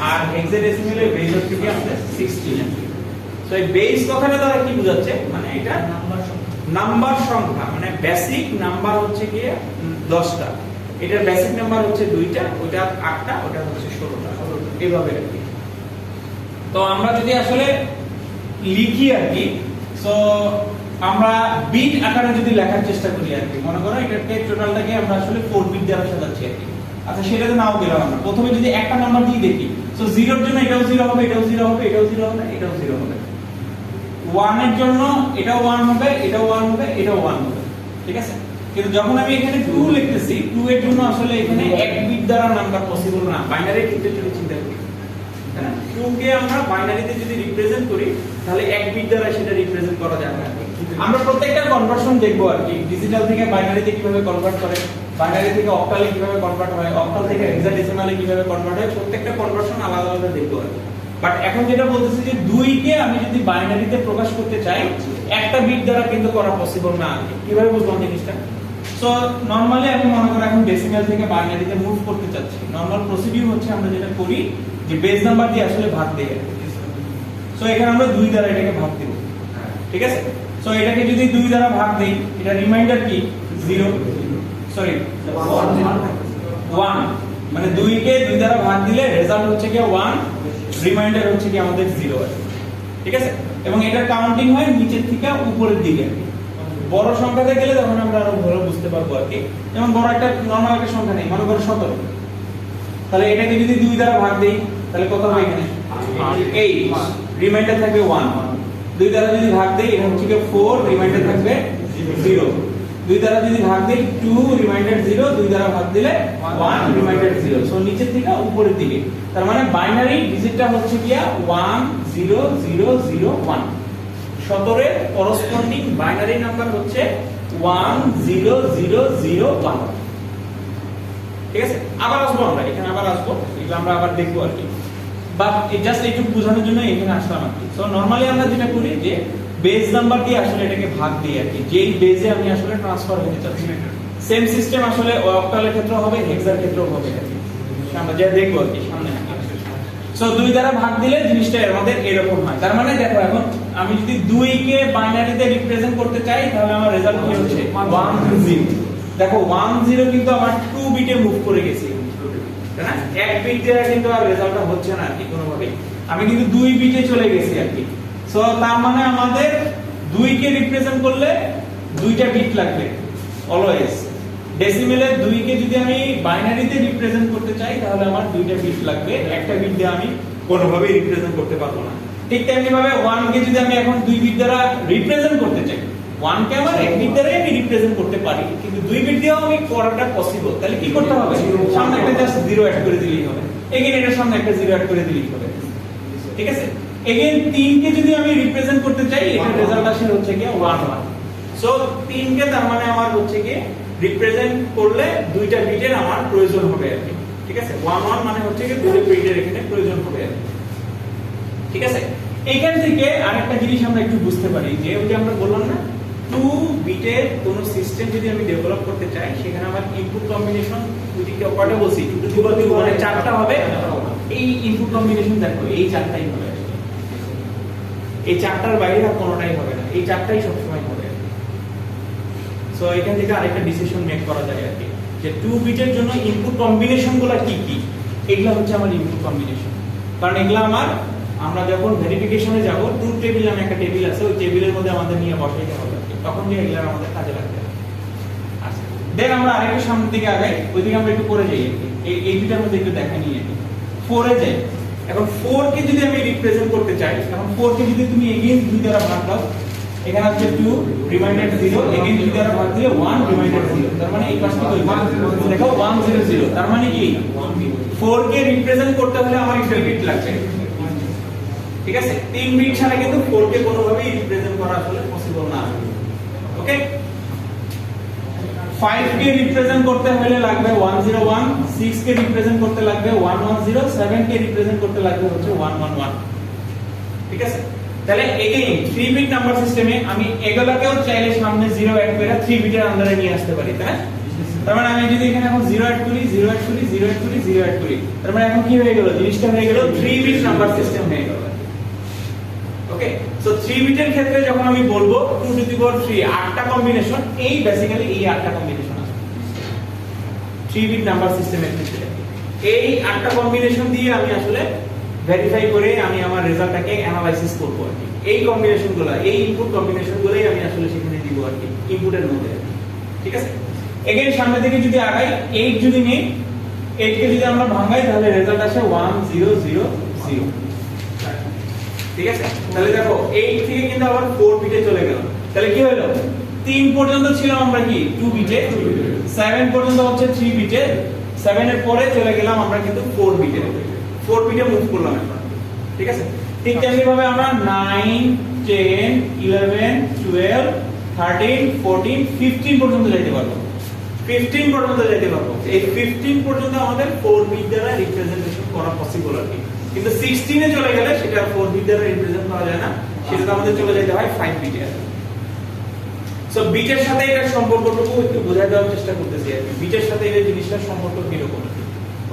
Speaker 1: আর হেক্সাডেসিমেলের বেজ হচ্ছে কি আমাদের 16। সো তো এই বেস কথাটা দ্বারা কি বোঝাচ্ছে, মানে এটা নাম্বার সংখ্যা, মানে বেসিক নাম্বার হচ্ছে কি 10টা, এটার বেসিক নাম্বার হচ্ছে 2টা, ওটা 8টা, ওটা হচ্ছে 16টা, এইভাবে আর কি। তো আমরা যদি আসলে লিখি আর কি, সো আমরা বিট আকারে যদি লেখার চেষ্টা করি আর কি, মনে করো এটাকে টোটালটাকে আমরা আসলে 4 বিট দ্বারা সাজাচ্ছি আর কি। আচ্ছা সেটাতে নাও গেলাম আমরা, প্রথমে যদি একটা নাম্বার দিয়ে দেখি, সো 0 এর জন্য এটাও 0 হবে, এটাও 0 হবে, এটাও 0 হবে, এটাও 0 হবে। 1 এর জন্য এটাও 1 হবে, এটাও 1 হবে, এটাও 1 হবে, ঠিক আছে। কিন্তু যখন আমি এখানে 2 লিখতেছি, 2 এর জন্য আসলে এখানে 1 বিট দ্বারা নাম্বার পসিবল না, বাইনারি ক্ষেত্রে যদি চিন্তা করি, তাই না? 2 কে আমরা বাইনারিতে যদি রিপ্রেজেন্ট করি তাহলে 1 বিট দ্বারা সেটা রিপ্রেজেন্ট করা যাবে না। আমরা প্রত্যেকটা কনভার্সন দেখবো আর কি, ডিজিটাল থেকে বাইনারিতে কিভাবে কনভার্ট করে, বাইনারি থেকে অক্টালে কিভাবে কনভার্ট হয়, অক্টাল থেকে হেক্সাডেসিমালে কিভাবে কনভার্ট হয়, প্রত্যেকটা কনভার্সন আলাদা আলাদা দেখবো আর কি। বাট এখন যেটা বলতেছি যে 2 কে আমি যদি বাইনারিতে প্রকাশ করতে চাই, একটা বিট দ্বারা কিন্তু করা পসিবল না আর কি। কিভাবে বুঝলাম জিনিসটা? সো নরমালি আমি মনে করি এখন ডেসিমাল থেকে বাইনারিতে মুভ করতে চাচ্ছি, নরমাল প্রসিডিউর হচ্ছে আমরা যেটা করি যে বেস নাম্বার দিয়ে আসলে ভাগ দেই। সো এখানে আমরা 2 দ্বারা এটাকে ভাগ দেব, ঠিক আছে। সো এটাকে যদি 2 দ্বারা ভাগ দেই, এটা রিমাইন্ডার কি 0, সরি 1, মানে 2 কে 2 দ্বারা ভাগ দিলে রেজাল্ট হচ্ছে কি 1, রিমাইন্ডার হচ্ছে কি আমাদের 0 আছে, ঠিক আছে। এবং এটা কাউন্টিং হয় নিচের থেকে উপরের দিকে। বড় সংখ্যাতে গেলে তখন আমরা আরো ভালো বুঝতে পারবো আর কি। যেমন বড় একটা নরমাল একটা সংখ্যা নেই, মনে করো 17, তাহলে এটাকে যদি 2 দ্বারা ভাগ দেই তাহলে কত হবে এখানে 8, রিমাইন্ডার থাকবে 1। 2 দ্বারা যদি ভাগ দেই এটা হচ্ছে কি 4, রিমাইন্ডার থাকবে 0। 2 দ্বারা যদি ভাগ দেই 2, রিমাইন্ডার 0, 2 দ্বারা ভাগ দিলে 1, রিমাইন্ডার 0। সো নিচের থেকে উপরের দিকে, তার মানে বাইনারি ডিজিটটা হচ্ছে কি 1 0 0 0 1। 17 এর করসপন্ডিং বাইনারি নাম্বার হচ্ছে 1 0 0 0 1, ঠিক আছে। আবার আসবো আমরা এখানে, আবার আসবো, এগুলো আমরা আবার দেখবো আর কি। বাট জাস্ট একটু বোঝানোর জন্য এখানে আসলাম আর কি। সো নরমালি আমরা যেটা করি যে বেস নাম্বার দিয়ে আসলে এটাকে ভাগ দিই আর কি, যেই বেজে আমি আসলে ট্রান্সফার হতে চাচ্ছি। সেম সিস্টেম আসলে অক্টালের ক্ষেত্রে হবে, হেক্সার ক্ষেত্রেও হবে আর কি। আমরা যা দেখবো আর কি সামনে। সো 2 দ্বারা ভাগ দিলে জিনিসটা আমাদের এরকম হয়। তার মানে দেখো এখন আমি যদি 2 কে বাইনারিতে রিপ্রেজেন্ট করতে চাই তাহলে আমার রেজাল্ট কি হচ্ছে 1 0। দেখো 1 0 কিন্তু আমার 2 বিটে মুভ করে গেছে, তাই না? 1 বিট দ্বারা কিন্তু আর রেজাল্টটা হচ্ছে না আর কি কোনোভাবে, আমি কিন্তু 2 বিটে চলে গেছি আর কি। সো তার মানে আমাদের 2 কে রিপ্রেজেন্ট করলে 2টা বিট লাগবে অলওয়েজ। ডেসিমেলে 2 কে যদি আমি বাইনারিতে রিপ্রেজেন্ট করতে চাই তাহলে আমার 2টা বিট লাগবে, একটা বিট দিয়ে আমি কোনোভাবে রিপ্রেজেন্ট করতে পারবো না। ঠিক তেমনি ভাবে 1 কে যদি আমি এখন 2 বিট দ্বারা রিপ্রেজেন্ট করতে চাই, 1 কে আমার 1 বিট দ্বারাই আমি রিপ্রেজেন্ট করতে পারি, কিন্তু 2 বিট দিয়েও আমি করাটা পসিবল। তাহলে কি করতে হবে? সামনে একটা জাস্ট 0 অ্যাড করে দিলেই হবে, এগেইন এটার সামনে একটা 0 অ্যাড করে দিলেই হবে, ঠিক আছে। এগেইন 3 কে যদি আমি রিপ্রেজেন্ট করতে চাই, এটার রেজাল্ট আসে হচ্ছে কি 1 1। সো 3 কে তার মানে আমার হচ্ছে কি রিপ্রেজেন্ট করলে 2টা বিটের আমার প্রয়োজন হবে আর কি, ঠিক আছে। 1 1 মানে হচ্ছে কি 2টা বিটের এখানে প্রয়োজন হবে আর কি, ঠিক আছে। এইখান থেকে আরেকটা জিনিস আমরা একটু বুঝতে পারি যে ওই যে আমরা বললাম না 2 বিটের কোন সিস্টেম যদি আমি ডেভেলপ করতে চাই সেখানে আমার ইনপুট কম্বিনেশন ওইদিকে কয়টা বলছি 2 টু দি পাওয়ার 4টা হবে। এই ইনপুট কম্বিনেশন দেখো এই 4টাই হবে, এই 4টার বাইরে আর কোনোটাই হবে না, এই 4টাই সবসময় হবে। সো এখান থেকে আরেকটা ডিসিশন মেক করা যায় আর কি যে 2 বিটের জন্য ইনপুট কম্বিনেশনগুলো কি কি, এগুলা হচ্ছে আমার ইনপুট কম্বিনেশন। কারণ এগুলা আমার আমরা যখন ভেরিফিকেশনে যাব ট্রুথ টেবিল নামে একটা টেবিল আছে, ওই টেবিলের মধ্যে আমাদের নিয়ে বসাইতে হবে, তখন দিয়ে এগুলা আমাদের কাজে লাগবে। আচ্ছা দেন আমরা আরেকটু সামনের দিকে আগাই, ওইদিকে আমরা একটু পরে যাই, এই দুটার মধ্যে একটু দেখা নিয়ে 4 এ যাই। এখন 4 কে যদি আমি রিপ্রেজেন্ট করতে চাই, এখন 4 কে যদি তুমি এগেইন 2 দ্বারা ভাগ দাও, এখানে আছে 2 রিমাইন্ডার 0, এগেইন 2 দ্বারা ভাগ দিলে 1 রিমাইন্ডার 0, তার মানে এই পাশে কি হইছে দেখো 1 0 0, তার মানে কি 4 কে রিপ্রেজেন্ট করতে হলে আমার 1 বিট লাগবে, ঠিক আছে। 3 বিট ছাড়া কিন্তু 4 কে কোনোভাবেই রিপ্রেজেন্ট করা আসলে পসিবল না, ওকে। 5 কে রিপ্রেজেন্ট করতে হলে লাগবে 101, 6 কে রিপ্রেজেন্ট করতে লাগবে 110, 7 কে রিপ্রেজেন্ট করতে লাগবে হচ্ছে 111, ঠিক আছে। তাহলে এগেইন 3 বিট নাম্বার সিস্টেমে আমি এগুলাকেও চাইলে সামনে 0 অ্যাড করে 3 বিটের আন্ডারে নিয়ে আসতে পারি, তাই না? তার মানে আমি যদি এখানে এখন 0 অ্যাড করি, 0 অ্যাড করি, 0 অ্যাড করি, 0 অ্যাড করি, তার মানে এখন কি হয়ে গেল, জিনিসটা হয়ে গেল 3 বিট নাম্বার সিস্টেম হয়ে গেল, ওকে। ওকে, সো 3 বিটের ক্ষেত্রে যখন আমি বলবো 2 টু দি পাওয়ার 3 8টা কম্বিনেশন, এই বেসিক্যালি এই 8টা কম্বিনেশন আছে 3 বিট নাম্বার সিস্টেমের ক্ষেত্রে। এই 8টা কম্বিনেশন দিয়ে আমি আসলে ভেরিফাই করে আমি আমার রেজাল্টটাকে অ্যানালাইসিস করব আর কি। এই কম্বিনেশনগুলো, এই ইনপুট কম্বিনেশনগুলোই আমি আসলে সেখানে দিব আর কি, ইনপুটের মধ্যে। ঠিক আছে, এগেইন সামনে থেকে যদি আগাই 8 যদি নেই, 8 কে যদি আমরা ভাঙাই তাহলে রেজাল্ট আসে 1 0 0 0। ঠিক আছে, তাহলে দেখো 8 থেকে কিন্তু আবার 4 বিটে চলে গেল। তাহলে কি হলো, 3 পর্যন্ত ছিল আমরা কি 2 বিটে, 7 পর্যন্ত হচ্ছে 3 বিটে, 7 এর পরে চলে গেলাম আমরা কিন্তু 4 বিটে, 4 বিটে মুভ করলাম এখন। ঠিক আছে, ঠিক তেমনি ভাবে আমরা 9 10 11 12 13 14 15 পর্যন্ত যেতে পারবো, 15 পর্যন্ত যেতে পারবো। এই 15 পর্যন্ত আমাদের 4 বিট দ্বারা রিপ্রেজেন্টেশন করা পসিবল আর কি। কিন্তু 16 এ চলে গেলে সেটা 4 বিট দ্বারা রিপ্রেজেন্ট করা যায় না, সেটা আমাদের চলে যেতে হয় 5 বিটে। সো বিটের সাথে এটার সম্পর্কটুকু একটু বোঝায় দেওয়ার চেষ্টা করতেছি আর কি, বিটের সাথে এই জিনিসটার সম্পর্ক কিরকম।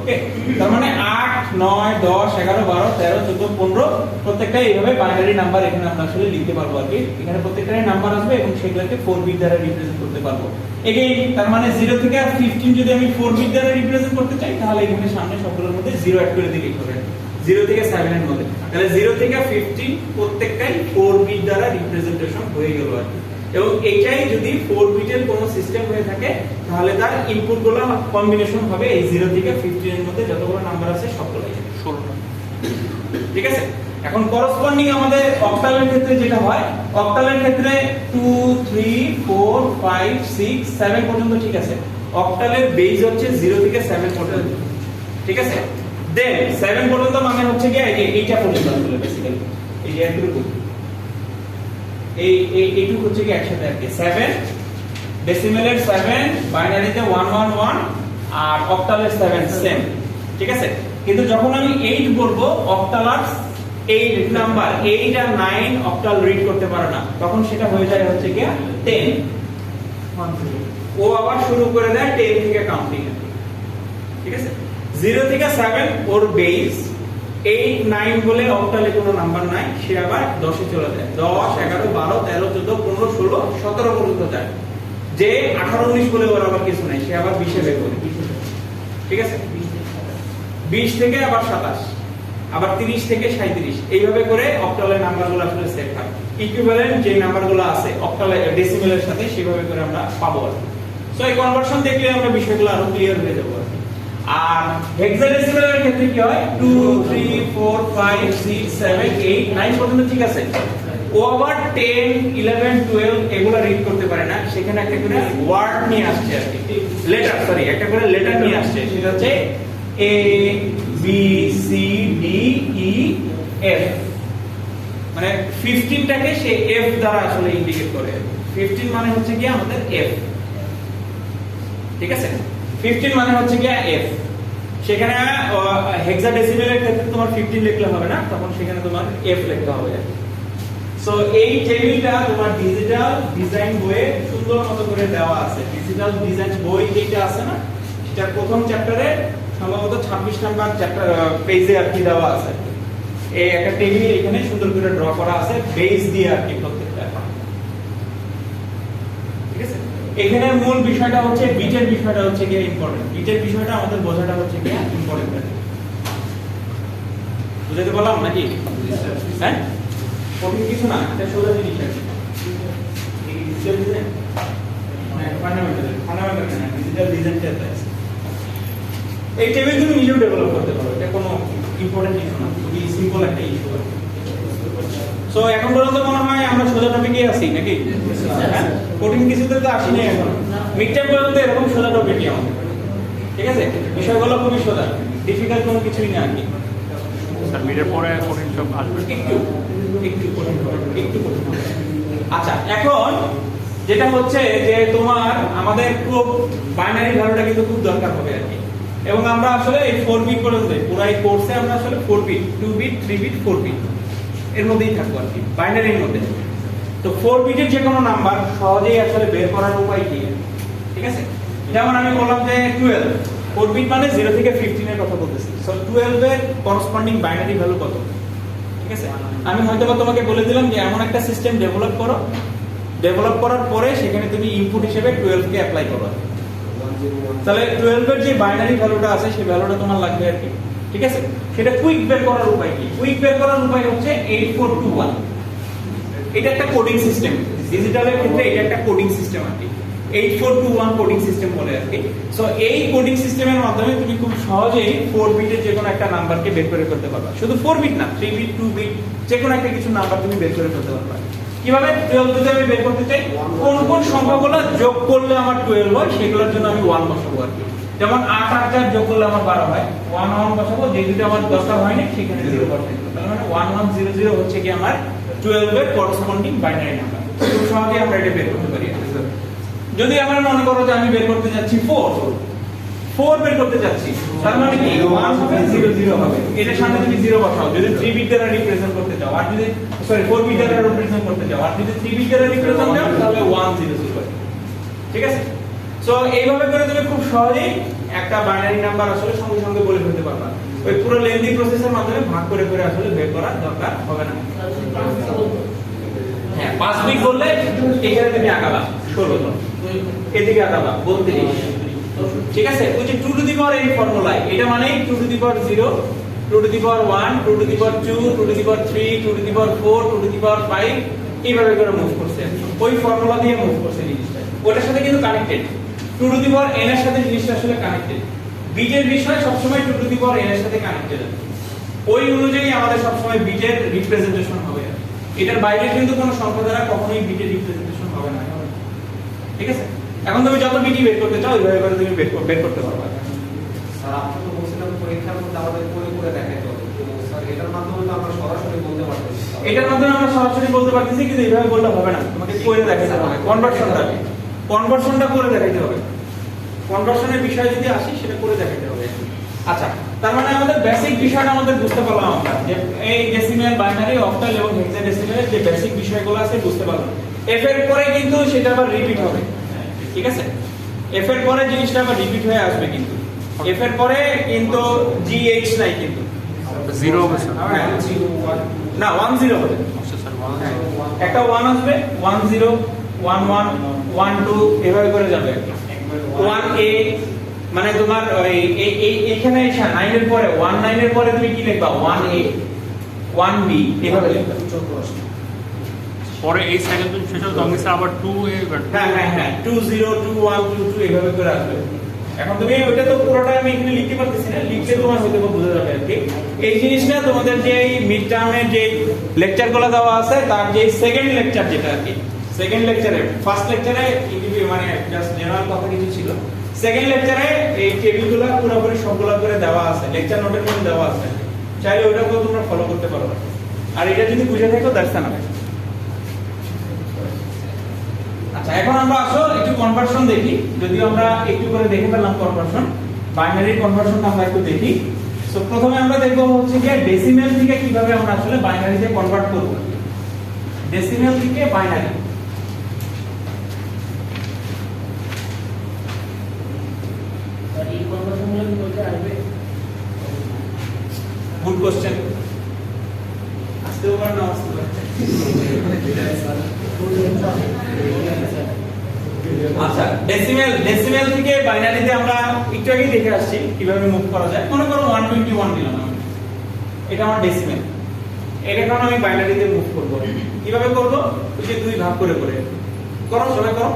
Speaker 1: ওকে, তার মানে 8 9 10 11 12 13 14 15 প্রত্যেকটা এইভাবে বাইনারি নাম্বার এখানে আমরা আসলে লিখতে পারবো আর কি। এখানে প্রত্যেকটারই নাম্বার আসবে এবং সেগুলোকে 4 বিট দ্বারা রিপ্রেজেন্ট করতে পারবো। এগেইন তার মানে 0 থেকে 15 যদি আমি 4 বিট দ্বারা রিপ্রেজেন্ট করতে চাই তাহলে এখানে সামনে সবগুলোর মধ্যে 0 অ্যাড করে দিলেই হবে, 0 থেকে 7 এর মধ্যে। তাহলে 0 থেকে 15 প্রত্যেকটাই 4 বিট দ্বারা রিপ্রেজেন্টেশন হয়ে গেল আর কি। এবং এইটাই যদি 4 বিটের কোনো সিস্টেম হয়ে থাকে তাহলে তার ইনপুট গুলো কম্বিনেশন হবে এই 0 থেকে 15 এর মধ্যে যতগুলো নাম্বার আছে সবগুলাই 16টা। ঠিক আছে, এখন করসপন্ডিং আমাদের অক্টালের ক্ষেত্রে যেটা হয়, অক্টালের ক্ষেত্রে 2 3 4 5 6 7 পর্যন্ত ঠিক আছে। অক্টালের বেস হচ্ছে 0 থেকে 7 পর্যন্ত। ঠিক আছে, দেন 7 পর্যন্ত মানে হচ্ছে কি এইটা পর্যন্ত আসলে বেসিক্যালি এই যে এতটুকু এইটুকু হচ্ছে কি একসাথে আর কি 7 ডেসিমেলের 7, বাইনারিতে 111 আর অক্টালের 7 সেম। ঠিক আছে, কিন্তু যখন আমি 8 বলবো অক্টালার 8 নাম্বার 8 আর 9 অক্টাল রিড করতে পারে না, তখন সেটা হয়ে যায় হচ্ছে কি 10। ও আবার শুরু করে দেয় 10 থেকে কাউন্টিং। ঠিক আছে, 0 থেকে 7 ওর বেস, 8 9 বলে অক্টালে কোনো নাম্বার নাই, সে আবার 10 এ চলে যায়, 10 11 12 13 14 15 16 17 পর্যন্ত যায়। যে 18 19 বলে ওর আবার কিছু নাই, সে আবার 20 এ বের করে। ঠিক আছে, 20 থেকে আবার 27, আবার 30 থেকে 37, এইভাবে করে অক্টালের নাম্বারগুলো আসলে সেট হয়। ইকুইভ্যালেন্ট যে নাম্বারগুলো আছে অক্টালে ডেসিমেলের সাথে সেভাবে করে আমরা পাবো আর কি। সো এই কনভার্সন দেখলে আমরা বিষয়গুলো আরো ক্লিয়ার হয়ে যাবে আর কি। আর হেক্সাডেসিমেলের ক্ষেত্রে কি হয় 2 3 4 5 6 7 8 9 পর্যন্ত ঠিক আছে। ও আবার 10 11 12 এগুলো রিড করতে পারে না, সেখানে একটা করে ওয়ার্ড নিয়ে আসছে আর কি, লেটার, সরি একটা করে লেটার নিয়ে আসছে, সেটা হচ্ছে A B C D E F, মানে 15টাকে সে F দ্বারা আসলে ইন্ডিকেট করে। 15 মানে হচ্ছে কি আমাদের F। ঠিক আছে, 15 মানে হচ্ছে কি F। সেখানে হেক্সাডেসিমেলের ক্ষেত্রে তোমার 15 লিখলে হবে না, তখন সেখানে তোমার F লিখতে হবে। সো এই টেবিলটা তোমার ডিজিটাল ডিজাইন বইয়ে সুন্দর মতো করে দেওয়া আছে। ডিজিটাল ডিজাইন বই যেটা আছে না, সেটা প্রথম চ্যাপ্টারে সম্ভবত 26 নাম্বার চ্যাপ্টার পেজে আর কি দেওয়া আছে। এই একটা টেবিল এখানে সুন্দর করে ড্র করা আছে বেস দিয়ে আর কি প্রত্যেকটা। ঠিক আছে, এখানে মূল বিষয়টা হচ্ছে বিটের বিষয়টা হচ্ছে কি ইম্পর্টেন্ট, বিটের বিষয়টা আমাদের বোঝাটা হচ্ছে কি ইম্পর্টেন্ট। বুঝাতে পারলাম নাকি? হ্যাঁ, কঠিন কিছু না, এটা সোজা জিনিস আছে। এই ডিজিটাল ডিজাইন মানে ফান্ডামেন্টাল না, ডিজিটাল ডিজাইনটা আছে। এই টেবিল তুমি নিজেও ডেভেলপ করতে পারো, এটা কোনো ইম্পর্টেন্ট ইস্যু না, খুবই সিম্পল একটা ইস্যু আছে। সো এখন পর্যন্ত মনে হয় আমরা সোজা টপিকে আছি নাকি? হ্যাঁ, কঠিন কিছুতে তো আসি না এখন। মিড টার্ম পর্যন্ত এরকম সোজা টপিকই আমাদের। ঠিক আছে, বিষয়গুলো খুবই সোজা, ডিফিকাল্ট কোনো কিছুই না আর কি।
Speaker 3: স্যার মিডের পরে কঠিন সব আসবে,
Speaker 1: একটু একটু কঠিন হবে, একটু কঠিন হবে। আচ্ছা, এখন যেটা হচ্ছে যে তোমার আমাদের খুব বাইনারি ভ্যালুটা কিন্তু খুব দরকার হবে আর কি। এবং আমরা আসলে এই 4 বিট পর্যন্ত পুরো এই কোর্সে আমরা আসলে 4 বিট 2 বিট 3 বিট 4 বিট এর মধ্যেই থাকবো আর কি, বাইনারির মধ্যে। তো 4 বিটের যে কোনো নাম্বার সহজেই আসলে বের করার উপায় কি? ঠিক আছে, যেমন আমি বললাম যে 12, 4 বিট মানে 0 থেকে 15 এর কথা বলতেছি। সো 12 এর করসপন্ডিং বাইনারি ভ্যালু কত? ঠিক আছে? আমি হয়তো বা তোমাকে বলে দিলাম যে এমন একটা সিস্টেম ডেভেলপ করো, ডেভেলপ করার পরে সেখানে তুমি ইনপুট হিসেবে 12 কে অ্যাপ্লাই করো। তাহলে 12 এর যে বাইনারি ভ্যালুটা আছে সেই ভ্যালুটা তোমার লাগবে আর কি, ঠিক আছে? সেটা কুইক বের করার উপায় কি? কুইক বের করার উপায় হচ্ছে 8421। এটা একটা কোডিং সিস্টেম, ডিজিটালের ক্ষেত্রে এটা একটা কোডিং সিস্টেম আর কি, 8421 কোডিং সিস্টেম বলে আর কি। সো এই কোডিং সিস্টেমের মাধ্যমে তুমি খুব সহজেই 4 বিটের যে কোনো একটা নাম্বারকে বের করে করতে পারবা। শুধু 4 বিট না, 3 বিট, 2 বিট, যে কোনো একটা কিছু নাম্বার তুমি বের করে করতে পারবা। কিভাবে? 12 যদি আমি বের করতে চাই, কোন কোন সংখ্যাগুলো যোগ করলে আমার 12 হয় সেগুলোর জন্য আমি 1 বসাবো আর কি। যেমন 8 আর 4 যোগ করলে আমার 12 হয়, 1 1 বসাবো, যে দুটো আমার দরকার হয়নি সেখানে 0 বসাবো। তার মানে 1100 হচ্ছে কি আমার 12 এর করসপন্ডিং বাইনারি নাম্বার। খুব সহজে আমরা এটা বের করতে পারি। যদি আমরা মনে করো যে আমি বের করতে যাচ্ছি 4 বের করতে যাচ্ছি, তার মানে কি 1 হবে 0 0 হবে, এটার সামনে তুমি 0 বসাও যদি 3 বিট দ্বারা রিপ্রেজেন্ট করতে চাও, আর যদি 4 বিট দ্বারা রিপ্রেজেন্ট করতে চাও, আর যদি 3 বিট দ্বারা রিপ্রেজেন্ট করতে চাও তাহলে 1 0 0। ঠিক আছে? সো এইভাবে করে তুমি খুব সহজেই একটা বাইনারি নাম্বার আসলে সঙ্গে সঙ্গে বলে ফেলতে পারবা। ওই পুরো লেন্দি প্রসেসের মাধ্যমে ভাগ করে করে আসলে বের করার দরকার হবে না। হ্যাঁ, 5 বিট বললে এখানে তুমি আগাবা 16, এদিকে আগাবা 32। ঠিক আছে? ওই যে 2 টু দি পাওয়ার n ফর্মুলায় এটা মানে 2 to the power 0, 2 to the power 1, 2 to the power 2, 2 to the power 3, 2 to the power 4, 2 to the power 5, এইভাবে করে মুভ করছে। ওই ফর্মুলা দিয়ে মুভ করছে জিনিসটা। ওটার সাথে কিন্তু connected. 2 to the power n এর সাথে জিনিসটা আসলে কানেক্টেড। বিটের বিষয় সব সময় 2 টু দি পাওয়ার n এর সাথে কানেক্টেড। ওই অনুযায়ী আমাদের সব সময় বিটের রিপ্রেজেন্টেশন হবে। এটার বাইরে কিন্তু কোনো সংখ্যা দ্বারা কখনোই বিটের রিপ্রেজেন্টেশন হবে না। ঠিক আছে? এখন তুমি যত বিটি বের করতে চাও ওইভাবে করে তুমি বের করতে পারবে।
Speaker 4: স্যার আপনি তো বলছিলেন পরীক্ষার মধ্যে আমাদের করে দেখাইতে হবে। তো স্যার এটার মাধ্যমে তো আমরা সরাসরি বলতে পারতেছি।
Speaker 1: এটার মাধ্যমে আমরা সরাসরি বলতে পারতেছি, কিন্তু এইভাবে বললে হবে না, তোমাকে করে দেখাইতে হবে। কনভার্সনটা করে দেখাইতে হবে। কনভার্সনের বিষয় যদি আসি সেটা করে দেখাইতে হবে। আচ্ছা, তার মানে আমাদের বেসিক বিষয়টা আমাদের বুঝতে পারলাম আমরা যে এই ডেসিমাল, বাইনারি, অক্টাল এবং হেক্সাডেসিমালের যে বেসিক বিষয়গুলো আছে বুঝতে পারলাম। এফ এর পরে কিন্তু সেটা আবার রিপিট হবে। ঠিক আছে? এফ এর পরে জিনিসটা আবার রিপিট হয়ে আসবে, কিন্তু এফ এর পরে কিন্তু জিএইচ নাই, কিন্তু
Speaker 3: 0 হবে স্যার।
Speaker 1: না 1 0 হবে।
Speaker 3: আচ্ছা স্যার,
Speaker 1: একটা 1 আসবে, 1 0 1 1 1 2 এভাবে করে যাবে। 1 a মানে তোমার ওই এইখানে 9 এর পরে 1 9 এর পরে তুমি কি লিখবা? 1 a 1 b এভাবে লিখবা।
Speaker 3: পরে এই সাইকেল শেষ হবে তখন স্যার আবার 2 এ
Speaker 1: হ্যাঁ 2 0 2 1 2 2 এভাবে করে আসবে। এখন তুমি ওইটা তো পুরোটা আমি এখানে লিখতে পারতেছি না, লিখলে তোমার হয়তো বোঝা যাবে আর কি। এই জিনিসটা তোমাদের যে এই মিড টার্মের যে লেকচারগুলো দেওয়া আছে তার যে সেকেন্ড লেকচার যেটা আর কি, সেকেন্ড লেকচারে, ফার্স্ট লেকচারে মানে জাস্ট জেনারেল কথা কিছু ছিল, সেকেন্ড লেকচারে এই টেবিলগুলো পুরোপুরি সবগুলো করে দেওয়া আছে, লেকচার নোটের মধ্যে দেওয়া আছে, চাইলে ওটাকেও তোমরা ফলো করতে পারো। আর এটা যদি বুঝে থাকো দ্যাটস এনাফ। আচ্ছা, এখন আমরা আসো একটু কনভার্সন দেখি। যদিও আমরা একটু করে দেখে ফেললাম কনভার্সন, বাইনারি কনভার্সনটা আমরা একটু দেখি। সো প্রথমে আমরা দেখব হচ্ছে যে ডেসিমেল থেকে কিভাবে আমরা আসলে বাইনারিতে কনভার্ট করব। ডেসিমেল থেকে বাইনারি।
Speaker 2: এই কনভার্সনগুলো কি বলতে আসবে?
Speaker 1: Good question. আসতেও পারে না আসতে পারে। আচ্ছা, ডেসিমেল থেকে বাইনারিতে আমরা একটু আগে দেখে আসছি কিভাবে মুভ করা যায়। মনে করো 121 দিলাম আমি, এটা আমার ডেসিমেল। এটা কারণ আমি বাইনারিতে মুভ করব। কিভাবে করব? ওই যে 2 ভাগ করে করে করো, সবাই করো।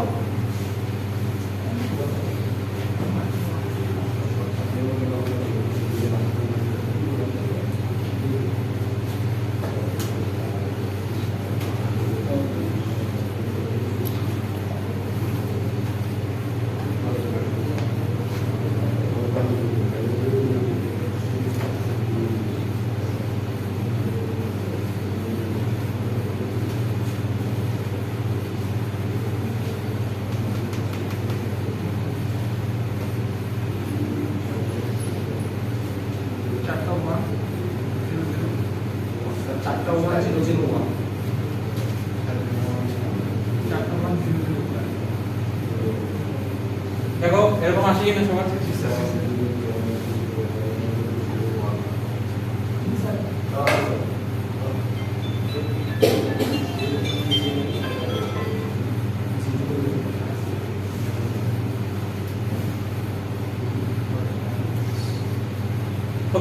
Speaker 1: দেখো এরকম আসে কিনা সবার?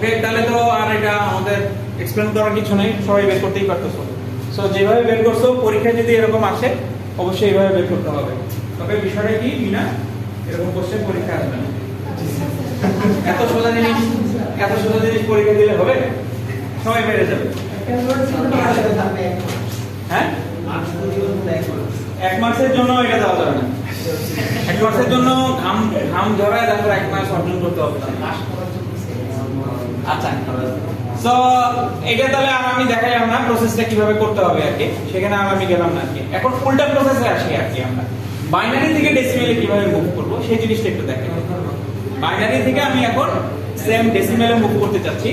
Speaker 1: ওকে, তাহলে তো আর এটা আমাদের এক্সপ্লেন করার কিছু নেই, সবাই বের করতেই পারতেছো। সো যেভাবে বের করছো পরীক্ষায় যদি এরকম আসে অবশ্যই এইভাবে বের করতে হবে। তবে বিষয়টা কি না, এরকম কোশ্চেন পরীক্ষা আসবে না। এত সোজা জিনিস পরীক্ষা দিলে হবে? সময় বেড়ে যাবে। হ্যাঁ, 1 মাসের জন্য এটা দেওয়া যাবে না। 1 মাসের জন্য ঘাম ঝরায় তারপর 1 মাস অর্জন করতে হবে। আচ্ছা, সো এটা তাহলে আর আমি দেখাইলাম না প্রসেসটা কিভাবে করতে হবে আর কি, সেখানে আর আমি গেলাম না আর কি। এখন উল্টা প্রসেসে আসি আর কি, আমরা বাইনারি থেকে ডেসিমেলে কিভাবে মুভ করব সেই জিনিসটা একটু দেখাই। বাইনারি থেকে আমি এখন সেম ডেসিমেলে মুভ করতে চাচ্ছি।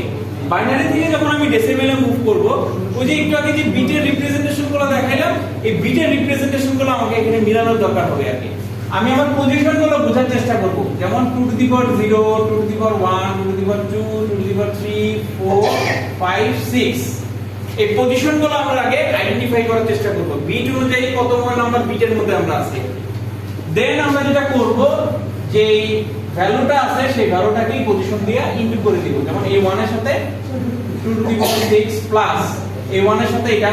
Speaker 1: বাইনারি থেকে যখন আমি ডেসিমেলে মুভ করব, ওই যে একটু আগে যে বিটের রিপ্রেজেন্টেশনগুলো দেখাইলাম, এই বিটের রিপ্রেজেন্টেশনগুলো আমাকে এখানে মিলানোর দরকার হবে আর কি। আমি আমার পজিশনগুলো বোঝার চেষ্টা করব, যেমন 2 to the power 0, 2 to the power 1, 2 to the power 2, 2 to the power 3, 4, 5, 6। এই পজিশনগুলো আমরা আগে আইডেন্টিফাই করার চেষ্টা করব, বিট অনুযায়ী কত নাম্বার বিটের মধ্যে আমরা আছি। দেন আমরা যেটা করব, যে ভ্যালুটা আছে সেই ভ্যালুটাকে পজিশন দিয়ে ইনটু করে দিব। যেমন এই 1 এর সাথে 2 টু দি পাওয়ার 6 প্লাস এই 1 এর সাথে এটা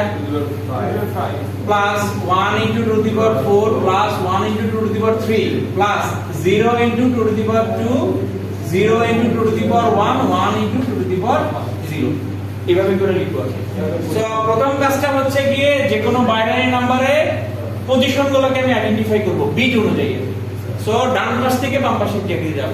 Speaker 1: plus 1 into 2 to the power 4 plus 1 into 2 to the power 3 plus 0 into 2 to the power 2, 0 into 2 to the power 1, 1 into 2 to the power 0। এইভাবে করে লিখবো। সো প্রথম কাজটা হচ্ছে গিয়ে যে কোনো বাইনারি নম্বরে পজিশনগুলোকে আমি আইডেন্টিফাই করব বিট অনুযায়ী। সো ডান পাশ থেকে বাম পাশে দিকে যাব,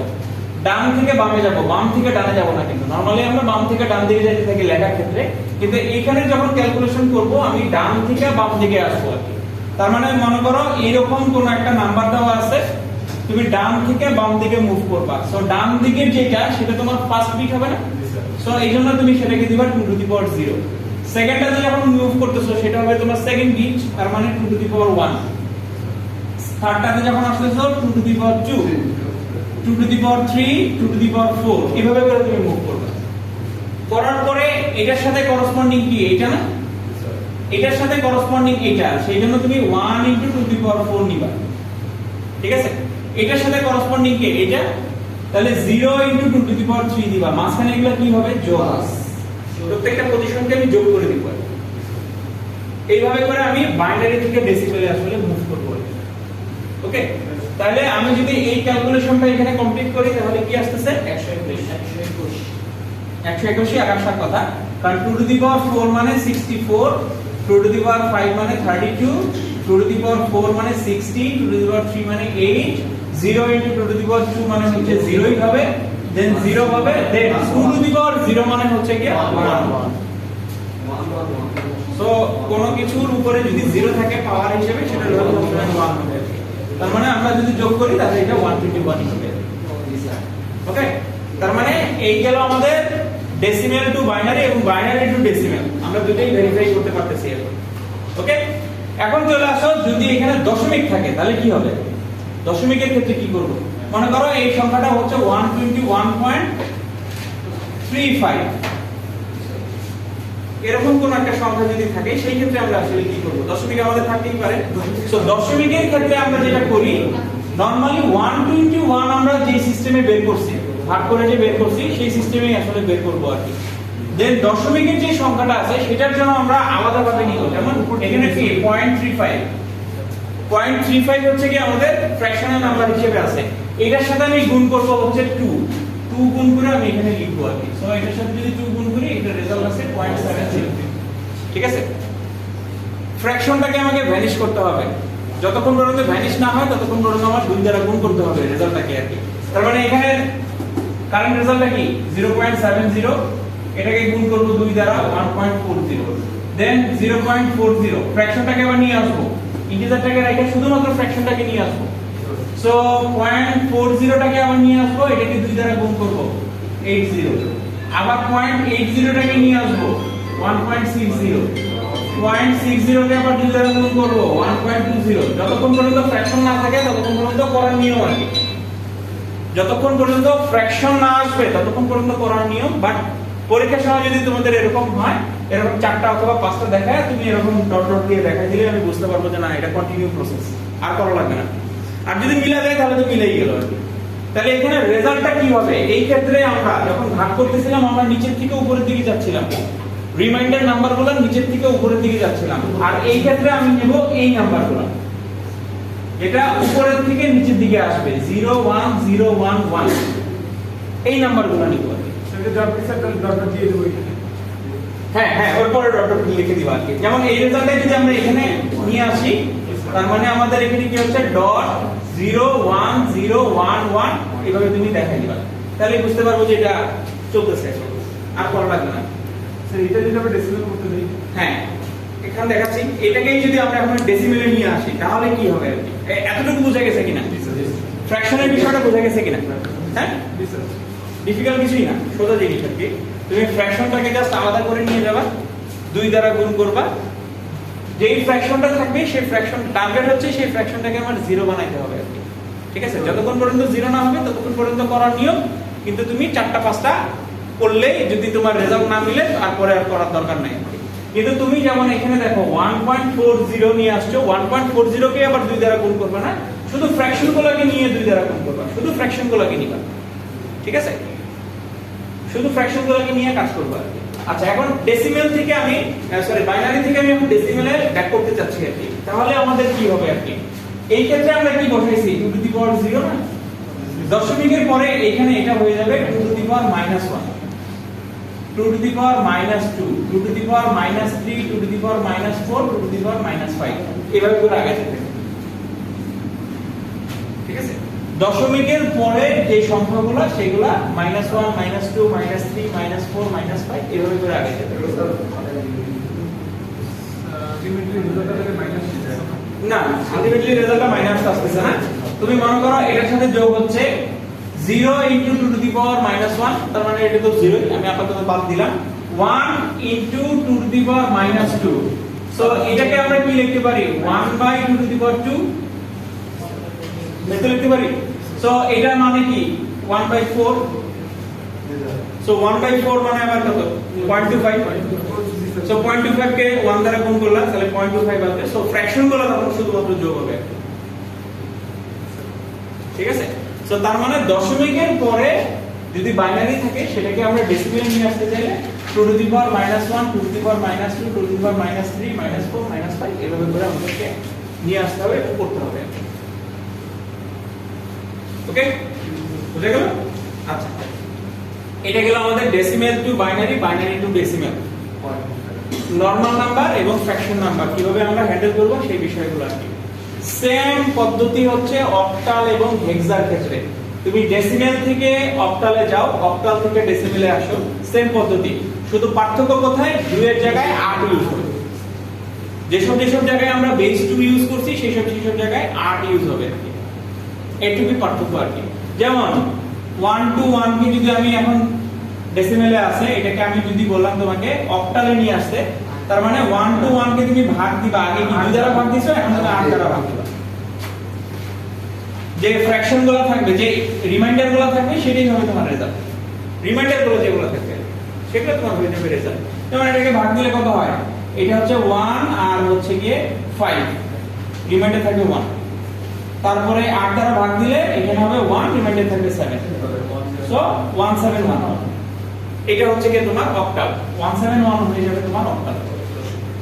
Speaker 1: ডান থেকে বামে যাব, বাম থেকে ডানে যাব না। কিন্তু নরমালি আমরা বাম থেকে ডান দিকে যাইতে থাকি লেখার ক্ষেত্রে, কিন্তু এইখানে যখন ক্যালকুলেশন করব আমি ডান থেকে বাম দিকে আসবো আর কি। তার মানে মনে করো এরকম কোন একটা নাম্বার দেওয়া আছে, তুমি ডান থেকে বাম দিকে মুভ করবা। সো ডান দিকের যেটা সেটা তোমার ফার্স্ট বিট হবে না, সো এইজন্য তুমি সেটাকে দিবা 2 টু দি পাওয়ার 0। সেকেন্ডটাতে যখন মুভ করতেছো সেটা হবে তোমার সেকেন্ড বিট, তার মানে 2 টু দি পাওয়ার 1। থার্ডটাতে যখন আসতেছো 2 to the power 2, 2 to the power 3, 2 to the power 4, এভাবে করে তুমি মুভ করবে। করার পরে এটার সাথে করসপন্ডিং কি এটা না, এটার সাথে করসপন্ডিং এটা, সেইজন্য তুমি 1 ইনটু 2 টু দি পাওয়ার 4 নিবা। ঠিক আছে, এটার সাথে করসপন্ডিং কি এটা, তাহলে 0 ইনটু 2 টু দি পাওয়ার 3 দিবা। মাঝখানে এগুলো কি হবে, যোগ। প্রত্যেকটা পজিশনকে আমি যোগ করে দিব। এইভাবে করে আমি বাইনারি থেকে ডেসিমেলে আসলে মুভ করব। ওকে, তাহলে আমি যদি এই ক্যালকুলেশনটা এখানে কমপ্লিট করি তাহলে কি আসতেছে 121 আকার সাত কথা, কারণ 2 টু দি পাওয়ার 4 মানে 64, 2 টু দি পাওয়ার 5 মানে 32, 2 টু দি পাওয়ার 4 মানে 60, 2 টু দি পাওয়ার 3 মানে 8, 0 ইনটু 2 টু দি পাওয়ার 2 মানে হচ্ছে 0ই হবে, দেন 0 হবে, দেন 2 টু দি পাওয়ার 0 মানে হচ্ছে কি 1। সো কোন কিছুর উপরে যদি 0 থাকে পাওয়ার হিসেবে সেটা হলো 1 হবে। তার মানে আমরা যদি যোগ করি তাহলে এটা 121 হবে। ওকে, তার মানে এই গেল আমাদের ডেসিমেল টু বাইনারি এবং বাইনারি টু ডেসিমেল, আমরা দুটোই ভেরিফাই করতে পারতেছি এখন। ওকে, এখন চলে আসো যদি এখানে দশমিক থাকে তাহলে কি হবে। দশমিকের ক্ষেত্রে কি করব, মনে করো এই সংখ্যাটা হচ্ছে 121.35, এরকম কোন একটা সংখ্যা যদি থাকে সেই ক্ষেত্রে আমরা আসলে কি করব, দশমিক আমাদের থাকতেই পারে। সো দশমিকের ক্ষেত্রে আমরা যেটা করি, নরমালি 121 আমরা যে সিস্টেমে বের করছি, ভাগ করে যে বের করছি সেই সিস্টেমেই আসলে বের করব আর কি। দেন দশমিকের যে সংখ্যাটা আছে সেটার জন্য আমরা আলাদাভাবে নিব, যেমন এখানে কি 0.35 হচ্ছে কি আমাদের ফ্র্যাকশনাল নাম্বার হিসেবে আছে, এটার সাথে আমি গুণ করব হচ্ছে 2 গুণ করে আমি এখানে লিখবো আর কি। সো এটার সাথে যদি 2 গুণ করি এটা রেজাল্ট আসে 0.70। ঠিক আছে, ফ্র্যাকশনটাকে আমাকে ভ্যানিশ করতে হবে, যতক্ষণ পর্যন্ত ভ্যানিশ না হয় ততক্ষণ পর্যন্ত আমার 2 দ্বারা গুণ করতে হবে রেজাল্টটাকে আর কি। তার মানে এখানে কারেন্ট রেজাল্টটা কি 0.70, এটাকে গুণ করব 2 দ্বারা 1.40, দেন 0.40 ফ্র্যাকশনটাকে আবার নিয়ে আসবো, ইন্টিজারটাকে রেখে শুধুমাত্র ফ্র্যাকশনটাকে নিয়ে আসবো। সো 0.40 টাকে আবার নিয়ে আসবো, এটাকে 2 দ্বারা গুণ করব 80, আবার 0.80 টাকে নিয়ে আসবো 1.60, 0.60 কে আবার 2 দ্বারা গুণ করব 1.20। যতক্ষণ পর্যন্ত ফ্র্যাকশন না থাকে ততক্ষণ পর্যন্ত করার নিয়ম আর কি, যতক্ষণ পর্যন্ত ফ্র্যাকশন না আসবে ততক্ষণ পর্যন্ত করার নিয়ম। বাট পরীক্ষার সময় যদি তোমাদের এরকম হয়, এরকম 4টা অথবা 5টা দেখায় তুমি এরকম ডট ডট দিয়ে দেখাই দিলে আমি বুঝতে পারবো যে না এটা কন্টিনিউ প্রসেস, আর করা লাগবে না। আর যদি মিলা যায় তাহলে তো মিলাই গেল আর কি। তাহলে এখানে রেজাল্টটা কি হবে? এই ক্ষেত্রে আমরা যখন ভাগ করতেছিলাম আমরা নিচের থেকে উপরের দিকে যাচ্ছিলাম, রিমাইন্ডার নাম্বারগুলো নিচের থেকে উপরের দিকে যাচ্ছিলাম, আর এই ক্ষেত্রে আমি নেব এই নাম্বারগুলো যেটা উপরের থেকে নিচের দিকে আসবে 0 1 0 1 1 এই নাম্বারগুলো নিব।
Speaker 2: সেটা ডট পিসার ডট দিয়ে দেব এখানে।
Speaker 1: হ্যাঁ হ্যাঁ, ওর পরে ডট ডট লিখে দিবা আর কি। যেমন এই রেজাল্টে যদি আমরা এখানে নিয়ে আসি, তার মানে আমাদের এখানে কি হচ্ছে ডট 0 1 0 1 1 এইভাবে তুমি দেখাই দিবা, তাহলে বুঝতে পারবো যে এটা চলতেছে, আর করা লাগবে না।
Speaker 2: স্যার এটা যদি আমরা ডেসিমেল করতে দেই,
Speaker 1: হ্যাঁ এখানে দেখাচ্ছি, এটাকেই যদি আমরা এখন ডেসিমেলে নিয়ে আসি তাহলে কি হবে? এতটুকু বোঝা গেছে কিনা? ফ্র্যাকশনের বিষয়টা বোঝা গেছে কিনা? হ্যাঁ, ডিফিকাল্ট কিছুই না, সোজা জিনিস আর কি। তুমি ফ্র্যাকশনটাকে জাস্ট আলাদা করে নিয়ে যাবা, 2 দ্বারা গুণ করবা, যেই ফ্র্যাকশনটা থাকবে সেই ফ্র্যাকশন টার্গেট হচ্ছে সেই ফ্র্যাকশনটাকে আমার 0 বানাইতে হবে আর কি। ঠিক আছে, যতক্ষণ পর্যন্ত 0 না হবে ততক্ষণ পর্যন্ত করার নিয়ম, কিন্তু তুমি 4টা 5টা করলে যদি তোমার রেজাল্ট না মিলে তারপরে আর করার দরকার নাই। কিন্তু তুমি যেমন এখানে দেখো 1.40 নিয়ে আসছো, 1.40 কে আবার 2 দ্বারা গুণ করবে না, শুধু ফ্র্যাকশনগুলোকে নিয়ে 2 দ্বারা গুণ করবে, শুধু ফ্র্যাকশনগুলোকে নিবা। ঠিক আছে, শুধু ফ্র্যাকশনগুলোকে নিয়ে কাজ করবে আর কি। আচ্ছা, এখন ডেসিমেল থেকে আমি সরি বাইনারি থেকে আমি এখন ডেসিমেলে ব্যাক করতে চাচ্ছি আর কি। তাহলে আমাদের কি হবে আর কি? এই ক্ষেত্রে আমরা কি বসাইছি 2 টু দি পাওয়ার 0 না, দশমিকের পরে এখানে এটা হয়ে যাবে 2 to the power -1, 2 to the power -2, 2 to the power -3, 2 to the power -4, 2 to the power -5 এভাবে করে আগে যেতে। ঠিক আছে, দশমিকের পরে যে সংখ্যাগুলো সেগুলা -1 -2 -3 -4 -5 এভাবে করে আগে যেতে।
Speaker 2: আলটিমেটলি রেজাল্টটা থেকে মাইনাস
Speaker 1: না, আলটিমেটলি রেজাল্টটা মাইনাস আসতেছে না। তুমি মনে করো এটার সাথে যোগ হচ্ছে 0 into 2 to the power -1, তার মানে এটা তো 0, আমি আপাতত বাদ দিলাম। 1 into 2 to the power -2, so এটাকে আমরা কি লিখতে পারি? 1/2 to the power 2 লিখতে পারি। সো এটার মানে কি 1/4, সো 1/4 মানে আবার কত? 0.25। সো 0.25 কে 1 দ্বারা গুণ করলাম তাহলে 0.25 আসবে। সো ফ্র্যাকশনগুলো তখন শুধুমাত্র যোগ হবে। ঠিক আছে, সো তার মানে দশমিকের পরে যদি বাইনারি থাকে সেটাকে আমরা ডেসিমেলে নিয়ে আসতে চাইলে 2 to the power -1, 2 to the power -2, 2 to the power -3, -4, -5 এভাবে করে আমাদেরকে নিয়ে আসতে হবে, এটা করতে হবে। ওকে, বুঝে গেল? আচ্ছা, এটা গেল আমাদের decimal two binary, binary two decimal, normal number এবং ফ্র্যাকশন নাম্বার কিভাবে আমরা হ্যান্ডেল করব সেই বিষয়গুলো আর কি। সেম পদ্ধতি হচ্ছে অক্টাল এবং হেক্সার ক্ষেত্রে। তুমি ডেসিমেল থেকে অক্টালে যাও, অক্টাল থেকে ডেসিমেলে আসো, সেম পদ্ধতি, শুধু পার্থক্য কোথায়? 2 এর জায়গায় 8 ইউজ হবে। যেসব জায়গায় আমরা বেস 2 ইউজ করছি সেই সব জায়গায় 8 ইউজ হবে আর কি। এটুকুই পার্থক্য আর কি। যেমন 1 to 1 কে যদি আমি এখন ডেসিমেলে আছে, এটাকে আমি যদি বললাম তোমাকে অক্টালে নিয়ে আসতে, তার মানে 1 to 1 কে তুমি ভাগ দিবা, আগে কি 2 দ্বারা ভাগ দিছো, এখন তুমি 8 দ্বারা ভাগ দিবা। যে ফ্র্যাকশন গুলো থাকবে, যে রিমাইন্ডার গুলো থাকবে সেটাই হবে তোমার রেজাল্ট। রিমাইন্ডার গুলো যেগুলো থাকবে সেগুলো তোমার হয়ে যাবে রেজাল্ট। যেমন এটাকে ভাগ দিলে কত হয়? এটা হচ্ছে 1 আর হচ্ছে গিয়ে 5, রিমাইন্ডার থাকবে 1। তারপরে 8 দ্বারা ভাগ দিলে এখানে হবে 1, রিমাইন্ডার থাকবে 7, সো 171। এটা হচ্ছে কি তোমার অক্টাল, 171 হয়ে যাবে তোমার অক্টাল।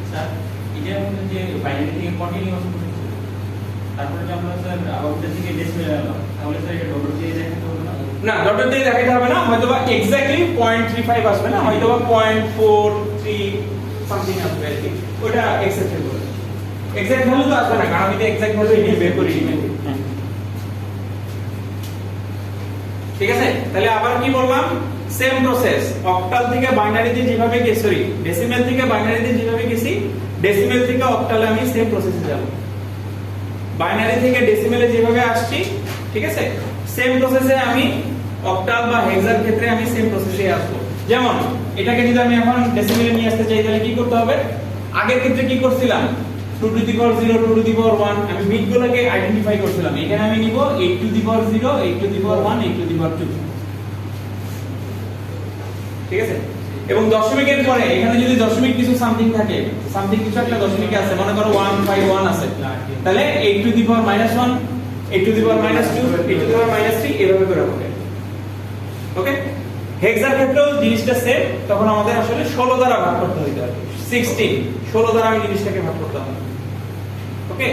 Speaker 5: স্যার এটা হচ্ছে যে বাইনারি থেকে কন্টিনিউয়াস করতেছি, তারপরে যে আমরা স্যার আউটপুট থেকে ডেসিমেলে এলাম, তাহলে স্যার এটা ডবল দিয়ে দেখাতে হবে না?
Speaker 1: না, ডট দিয়ে দেখাতে হবে না, হয়তোবা এক্স্যাক্টলি 0.35 আসবে না, হয়তোবা 0.43 সামথিং আসবে আর কি। ওটা অ্যাকসেপ্টেবল। এক্সাক্ট ভ্যালু তো আসবে না, কারণ আমি তো এক্সাক্ট ভ্যালু এনে বের করে নিই। ঠিক আছে, তাহলে আবার কি বললাম? সেম প্রসেস, অক্টাল থেকে বাইনারিতে যেভাবে গেছি, সরি ডেসিমেল থেকে বাইনারিতে যেভাবে গেছি, ডেসিমেল থেকে অক্টালে আমি সেম প্রসেসে যাব। বাইনারি থেকে ডেসিমেলে যেভাবে আসছি, ঠিক আছে, সেম প্রসেসে আমি অক্টাল বা হেক্সার ক্ষেত্রে আমি সেম প্রসেসে আসব। যেমন এটাকে যদি আমি এখন ডেসিমেলে নিয়ে আসতে চাই তাহলে কি করতে হবে? আগের ক্ষেত্রে কি করছিলাম? 2 to the power 0, 2 to the power 1 আমি বিটগুলোকে আইডেন্টিফাই করছিলাম। এখানে আমি নিব 8 to the power 0, 8 to the power 1, 8 to the power 2। ঠিক আছে, এবং দশমিকের পরে এখানে যদি দশমিক কিছু সামথিং থাকে, সামথিং কিছু একটা দশমিকে আছে, মনে করো 151 আছে, তাহলে 8 to the power -1, a to the power minus 2 a to the power minus 3 এভাবে করে হবে। ওকে, হেক্সার ক্ষেত্রেও জিনিসটা সেম, তখন আমাদের আসলে 16 দ্বারা ভাগ করতে হইতে হবে। 16 দ্বারা আমি জিনিসটাকে ভাগ করতে হবে। ওকে,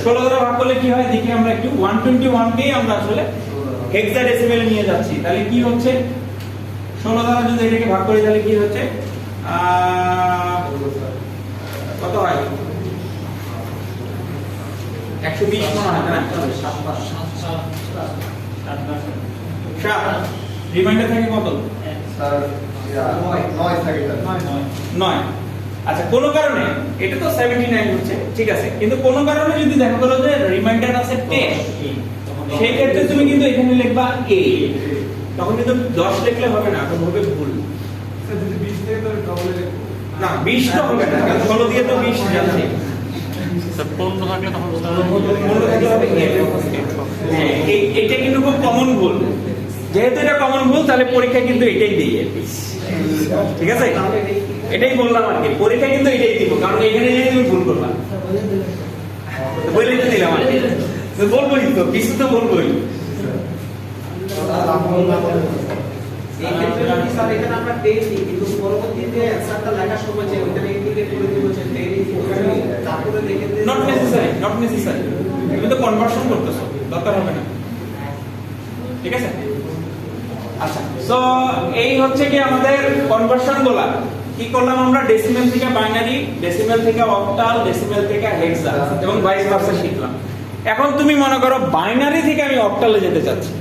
Speaker 1: 16 দ্বারা ভাগ করলে কি হয় দেখি আমরা একটু। 121 কে আমরা আসলে হেক্সাডেসিমেলে নিয়ে যাচ্ছি, তাহলে কি হচ্ছে 16 দ্বারা যদি এটাকে ভাগ করি তাহলে কি হচ্ছে কত হয় 120 মনে হয় না? 7 রিমাইন্ডার থাকে কত?
Speaker 6: স্যার 9 থাকে স্যার
Speaker 1: 9। আচ্ছা, কোন কারণে এটা তো 79 হচ্ছে, ঠিক আছে, কিন্তু কোন কারণে যদি দেখা গেল যে রিমাইন্ডার আছে 10, সেই ক্ষেত্রে তুমি কিন্তু এখানে লিখবা a, তখন কিন্তু 10 লিখলে হবে না, তখন হবে ভুল।
Speaker 2: স্যার যদি 20 থেকে তো ডবল লিখব
Speaker 1: না 20 তো হবে না, কারণ 16 দিয়ে তো 20 যাচ্ছে।
Speaker 3: স্যার 15 থাকলে তখন
Speaker 1: মনে রাখতে হবে এটা কিন্তু খুব কমন ভুল। যেহেতু এটা কমন ভুল, তাহলে পরীক্ষায় কিন্তু এটাই দিই আর কি। ঠিক আছে, এটাই বললাম আর কি, পরীক্ষায় কিন্তু এটাই দিব, কারণ এখানে যদি তুমি ভুল করবা বলেই তো দিলাম আর কি, তো বলবোই তো, কিছু তো বলবোই।
Speaker 4: এই ক্ষেত্রে যদি স্যার এখানে আমরা 10 দিই, কিন্তু পরবর্তীতে অ্যানসারটা লেখার সময় যে ওইখানে ইন্ডিকেট করে দিব যে 10 তারপরে দেখে
Speaker 1: নট নেসেসারি, তুমি তো কনভার্সন করতেছো, দরকার হবে না। ঠিক আছে, আচ্ছা, সো এই হচ্ছে কি আমাদের কনভার্সন গুলা। কি করলাম আমরা? ডেসিমেল থেকে বাইনারি, ডেসিমেল থেকে অক্টাল, ডেসিমেল থেকে হেক্সা এবং ভাইস ভার্সা শিখলাম। এখন তুমি মনে করো বাইনারি থেকে আমি অক্টালে যেতে চাচ্ছি,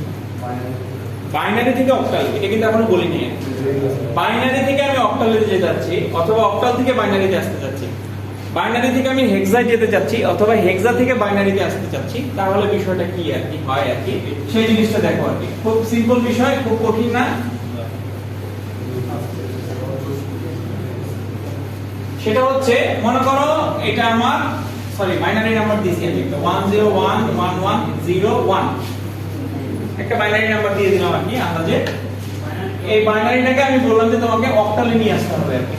Speaker 1: বাইনারি থেকে অক্টাল, এটা কিন্তু এখনো বলিনি। বাইনারি থেকে আমি অক্টালে যেতে যাচ্ছি, অথবা অক্টাল থেকে বাইনারিতে আসতে যাচ্ছি, বাইনারি থেকে আমি হেক্সায় যেতে চাচ্ছি, অথবা হেক্সা থেকে বাইনারিতে আসতে চাচ্ছি, তাহলে বিষয়টা কি আর কি হয় আর কি, সেই জিনিসটা দেখো আর কি। খুব সিম্পল বিষয়, খুব কঠিন না। সেটা হচ্ছে মনে করো এটা আমার বাইনারি নাম্বার দিয়েছি আমি, 1011101 একটা বাইনারি নাম্বার দিয়ে দিলাম আর কি আন্দাজে। এই বাইনারিটাকে আমি বললাম যে তোমাকে অক্টালে নিয়ে আসতে হবে আর কি।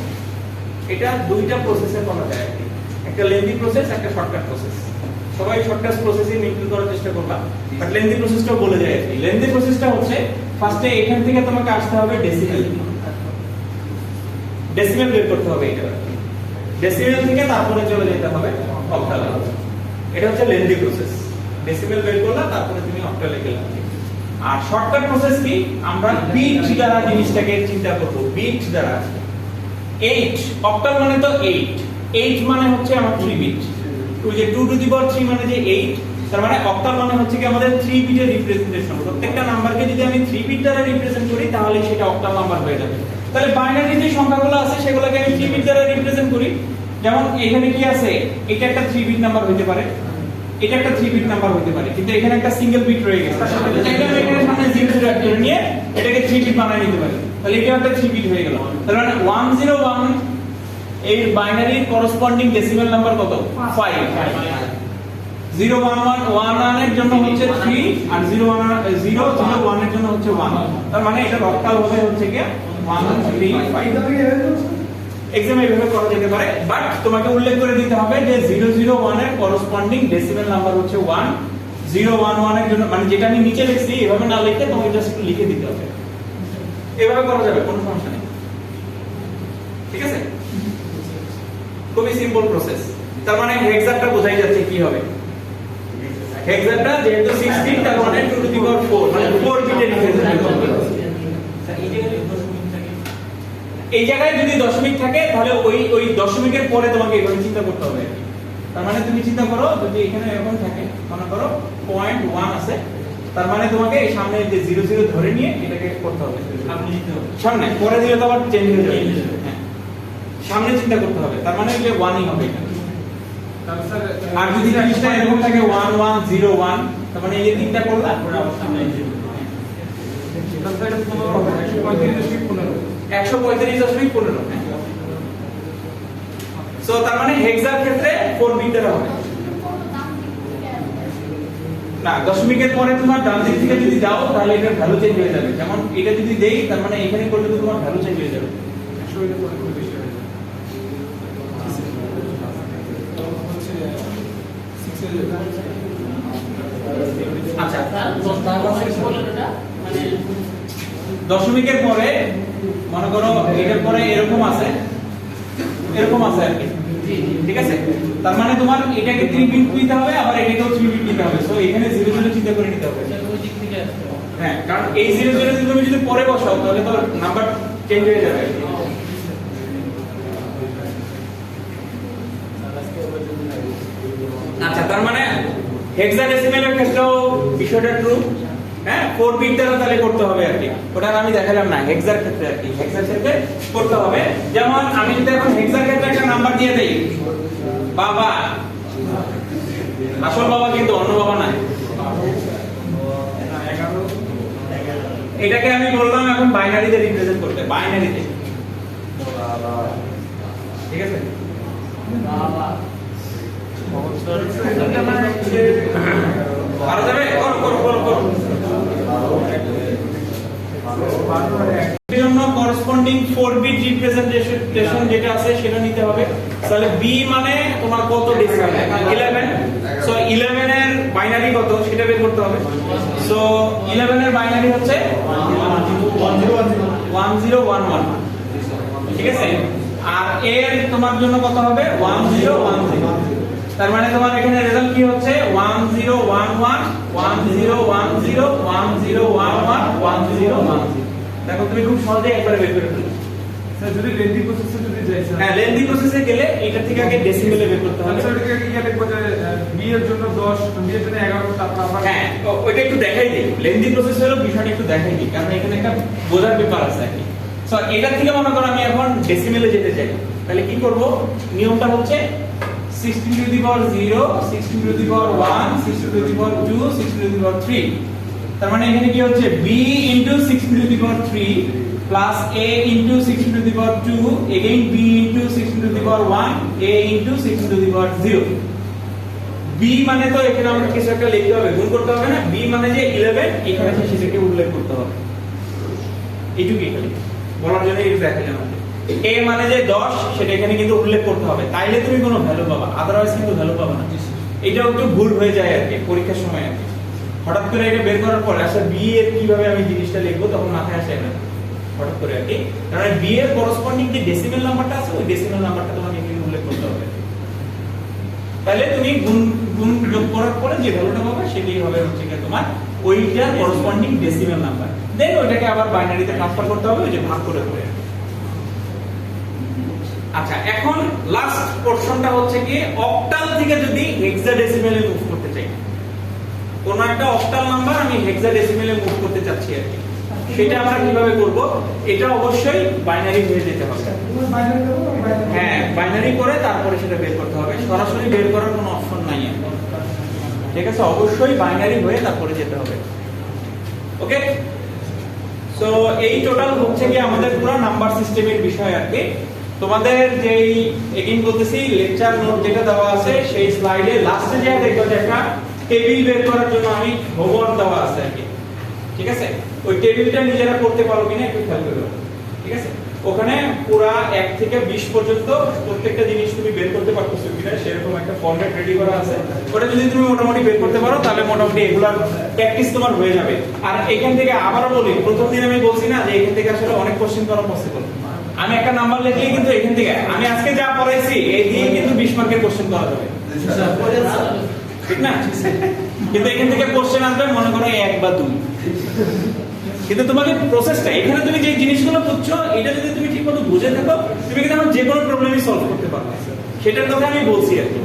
Speaker 1: এটা দুইটা প্রসেসে করা যায় আর কি, একটা লেন্দি প্রসেস, একটা শর্টকাট প্রসেস। সবাই শর্টকাট প্রসেসই মেইনটেইন করার চেষ্টা করবা, বাট লেন্দি প্রসেসটাও বলে যায় আর কি। লেন্দি প্রসেসটা হচ্ছে ফার্স্টে এখান থেকে তোমাকে আসতে হবে ডেসিমেল বের করতে হবে, এটা ডেসিমেল থেকে তারপরে চলে যেতে হবে অক্টালে। এটা হচ্ছে লেন্দি প্রসেস, ডেসিমেল বের করলা তারপরে তুমি অক্টালে গেলে। আর শর্টকাট প্রসেস কি? আমরা বিট দ্বারা জিনিসটাকে চিন্তা করব, বিট দ্বারা। 8 অক্টাল মানে তো 8 মানে হচ্ছে আমার 3 বিট। ওই যে 2 টু দি পাওয়ার 3 মানে যে 8, তার মানে অক্টাল মানে হচ্ছে কি আমাদের 3 বিটের রিপ্রেজেন্টেশন। প্রত্যেকটা নাম্বারকে যদি আমি 3 বিট দ্বারা রিপ্রেজেন্ট করি তাহলে সেটা অক্টাল নাম্বার হয়ে যাবে। তাহলে বাইনারি যে সংখ্যাগুলো আছে সেগুলোকে আমি 3 বিট দ্বারা রিপ্রেজেন্ট করি। যেমন এখানে কি আছে, এটা একটা 3 বিট নাম্বার হতে পারে, এটা একটা 3 বিট নাম্বার হতে পারে, কিন্তু এখানে একটা সিঙ্গেল বিট রয়ে গেছে। এটা আমি এখানে সামনে 0 0 করে নিয়ে এটাকে 3 বিট বানিয়ে নিতে পারি, তাহলে এটা একটা 3 বিট হয়ে গেল। তার মানে 101 এর বাইনারির করেসপন্ডিং ডেসিমেল নাম্বার কত? 5। 0111 এর জন্য হচ্ছে 3 আর 001 এর জন্য হচ্ছে 1। তার মানে এটা অক্টাল হবে হচ্ছে কি 135। এক্সামে এইভাবে করা যেতে পারে, বাট তোমাকে উল্লেখ করে দিতে হবে যে 001 এর করেসপন্ডিং ডেসিমেল নাম্বার হচ্ছে 1। 011 এর জন্য মানে যেটা আমি নিচে লিখছি এভাবে না লিখে তোমাকে জাস্ট একটু লিখে দিতে হবে। এভাবে করা যাবে, কোনো সমস্যা নেই। ঠিক আছে, খুবই সিম্পল প্রসেস। তার মানে হেক্সাটা বোঝাই যাচ্ছে কি হবে। হেক্সাটা যেহেতু 16 তার মানে 2 টু দি পাওয়ার 4 মানে 4 বিটের রিপ্রেজেন্টেশন হবে। এই জায়গায় যদি দশমিক থাকে তাহলে ওই দশমিকের পরে তোমাকে এইভাবে চিন্তা করতে হবে। তার মানে তুমি চিন্তা করো যদি এখানে এরকম থাকে, মনে করো 0.1 আছে, তার মানে তোমাকে এই সামনে যে 00 ধরে নিয়ে এটাকে করতে হবে। সামনে পরে দিলে তো আবার চেঞ্জ হয়ে যাবে। হ্যাঁ, সামনে চিন্তা করতে হবে, তার মানে যে 1ই হবে এটা। আর যদি জিনিসটা এরকম থাকে 1101, তার মানে এই যে তিনটা করলা তারপরে আবার সামনে 135.15। সো তার মানে হেক্সার ক্ষেত্রে 4 বিট দ্বারা হবে না, দশমিকের পরে তোমার ডান দিক থেকে যদি যাও তাহলে এটার ভ্যালু চেঞ্জ হয়ে যাবে। যেমন এটা যদি দেই তার মানে এখানে করলে তো তোমার ভ্যালু চেঞ্জ হয়ে যাবে।
Speaker 2: 100 এর পরে করে বেশি হয়ে যাবে। হচ্ছে 6 এর
Speaker 1: আচ্ছা
Speaker 5: মানে
Speaker 1: দশমিকের পরে মনে করো এটার পরে এরকম আছে আর কি, ঠিক আছে? তার মানে তোমার এটাকে 3 বিট দিতে হবে, আবার এটাকেও 3 বিট দিতে হবে। সো এখানে 0 0 চিন্তা করে নিতে হবে।
Speaker 5: ওই দিক থেকে আসতে হবে।
Speaker 1: হ্যাঁ, কারণ এই 0 0 তুমি যদি পরে বসাও তাহলে তো নাম্বার চেঞ্জ হয়ে যাবে। আচ্ছা, তার মানে হেক্সাডেসিমেলের ক্ষেত্রেও বিষয়টা ট্রু। হ্যাঁ, 4 বিট দ্বারা তাহলে করতে হবে আর কি, ওটা আমি দেখালাম না। হেক্সার ক্ষেত্রে আর কি, হেক্সার ক্ষেত্রে করতে হবে। যেমন আমি যদি এখন হেক্সার ক্ষেত্রে একটা নাম্বার দিয়ে দেই, বাবা, আসল বাবা কিন্তু অন্য বাবা নাই, এটাকে আমি বললাম এখন বাইনারিতে রিপ্রেজেন্ট করতে, বাইনারিতে, ঠিক আছে? আরো যাবে, করো। জন্য করসপন্ডিং 4 বিট রিপ্রেজেন্টেশন যেটা আছে সেটা নিতে হবে। তাহলে b মানে তোমার কত ডেসিমেল? 11। সো 11 এর বাইনারি কত সেটা বের করতে হবে। সো 11 এর বাইনারি হচ্ছে 1011, ঠিক আছে? আর এর তোমার জন্য কত হবে? 1010। তার মানে তোমার এখানে রেজাল্ট কি হচ্ছে? 1011 1010 1011 1010। দেখো তুমি খুব সহজে একবারে বের করে ফেললে।
Speaker 2: স্যার যদি লেন্দি প্রসেসে যদি যাই স্যার,
Speaker 1: হ্যাঁ, লেন্দি প্রসেসে গেলে এটা থেকে আগে ডেসিমেলে বের করতে হবে।
Speaker 2: স্যার এটাকে কি লিখবো যে b এর জন্য 10, b এর জন্য 11, তারপর আবার
Speaker 1: হ্যাঁ, ওইটা একটু দেখাই দিই। লেন্দি প্রসেস হলো বিষয়টা একটু দেখাই দিই, কারণ এখানে একটা বোঝার ব্যাপার আছে আর কি। সো এটা থেকে মনে করো আমি এখন ডেসিমেলে যেতে চাই, তাহলে কি করব? নিয়মটা হচ্ছে 16 to the power 0, 16 to the power 1, 16 to the power 2, 16 to the power 3। তার মানে এখানে কি হচ্ছে? b into 16 to the power 3 plus a into 16 to the power 2, again b into 16 to the power 1, a into 16 to the power 0। b মানে তো এখানে আমাকে কিছু একটা লিখতে হবে, গুণ করতে হবে না? b মানে যে 11, এখানে সেটাকে উল্লেখ করতে হবে, এইটুকুই খালি বলার জন্য এই দেখালাম। a মানে যে 10, সেটা এখানে কিন্তু উল্লেখ করতে হবে, তাইলে তুমি কোনো ভ্যালু পাবা, আদারওয়াইজ কিন্তু ভ্যালু পাবা না। এটাও একটু ভুল হয়ে যায় আর কি পরীক্ষার সময় আর কি। হঠাৎ করে এটা বের করার পর আসলে b এর কিভাবে আমি জিনিসটা লিখবো তখন মাথায় আসে না হঠাৎ করে আর কি। কারণ b এর করসপন্ডিং যে ডেসিমেল নাম্বারটা আছে ওই ডেসিমেল নাম্বারটা তোমাকে এখানে উল্লেখ করতে হবে। তাহলে তুমি গুণ যোগ করার পরে যে ভ্যালুটা পাবে সেটাই হবে হচ্ছে কি তোমার ওইটার করসপন্ডিং ডেসিমেল নাম্বার। দেন ওইটাকে আবার বাইনারিতে ট্রান্সফার করতে হবে, ওই যে ভাগ করে করে। আচ্ছা, এখন লাস্ট পোরশনটা হচ্ছে কি অক্টাল থেকে যদি হেক্সাডেসিমেলে মুভ করতে চাই, কোন একটা অক্টাল নাম্বার আমি হেক্সাডেসিমেলে মুভ করতে চাচ্ছি আর কি, সেটা আমরা কিভাবে করব? এটা অবশ্যই বাইনারি হয়ে যেতে হবে। হ্যাঁ, বাইনারি করে তারপরে সেটা বের করতে হবে, সরাসরি বের করার কোনো অপশন নাই এখন, ঠিক আছে? অবশ্যই বাইনারি হয়ে তারপরে যেতে হবে। ওকে, সো এই টোটাল হচ্ছে কি আমাদের পুরো নাম্বার সিস্টেমের বিষয় আর কি। তোমাদের যেই এগেইন বলতেছি লেকচার নোট যেটা দেওয়া আছে সেই স্লাইডে লাস্টে যা দেখো যে একটা টেবিল বের করার জন্য আমি হোমওয়ার্ক দেওয়া আছে আর কি, ঠিক আছে? ওই টেবিলটা নিজেরা করতে পারো কিনা একটু খেয়াল করবে, ঠিক আছে? ওখানে পুরা 1 থেকে 20 পর্যন্ত প্রত্যেকটা জিনিস তুমি বের করতে পারতেছো কিনা সেরকম একটা ফরম্যাট রেডি করা আছে। ওটা যদি তুমি মোটামুটি বের করতে পারো তাহলে মোটামুটি এগুলার প্র্যাকটিস তোমার হয়ে যাবে। আর এখান থেকে আবারও বলি, প্রথম দিন আমি বলছি না যে এখান থেকে আসলে অনেক কোশ্চেন করা পসিবল। আমি একটা নাম্বার লিখলে কিন্তু এখান থেকে আমি আজকে যা পড়াইছি এই দিয়ে কিন্তু 20 মার্কের কোশ্চেন করা যাবে, ঠিক না? কিন্তু এখান থেকে কোশ্চেন আসবে মনে করো 1 বা 2, কিন্তু তোমাকে প্রসেসটা এখানে তুমি যে জিনিসগুলো বুঝছো এটা যদি তুমি ঠিকমতো বুঝে থাকো তুমি কিন্তু যে কোনো প্রবলেমই সলভ করতে পারবে, সেটার কথা আমি বলছি আর কি,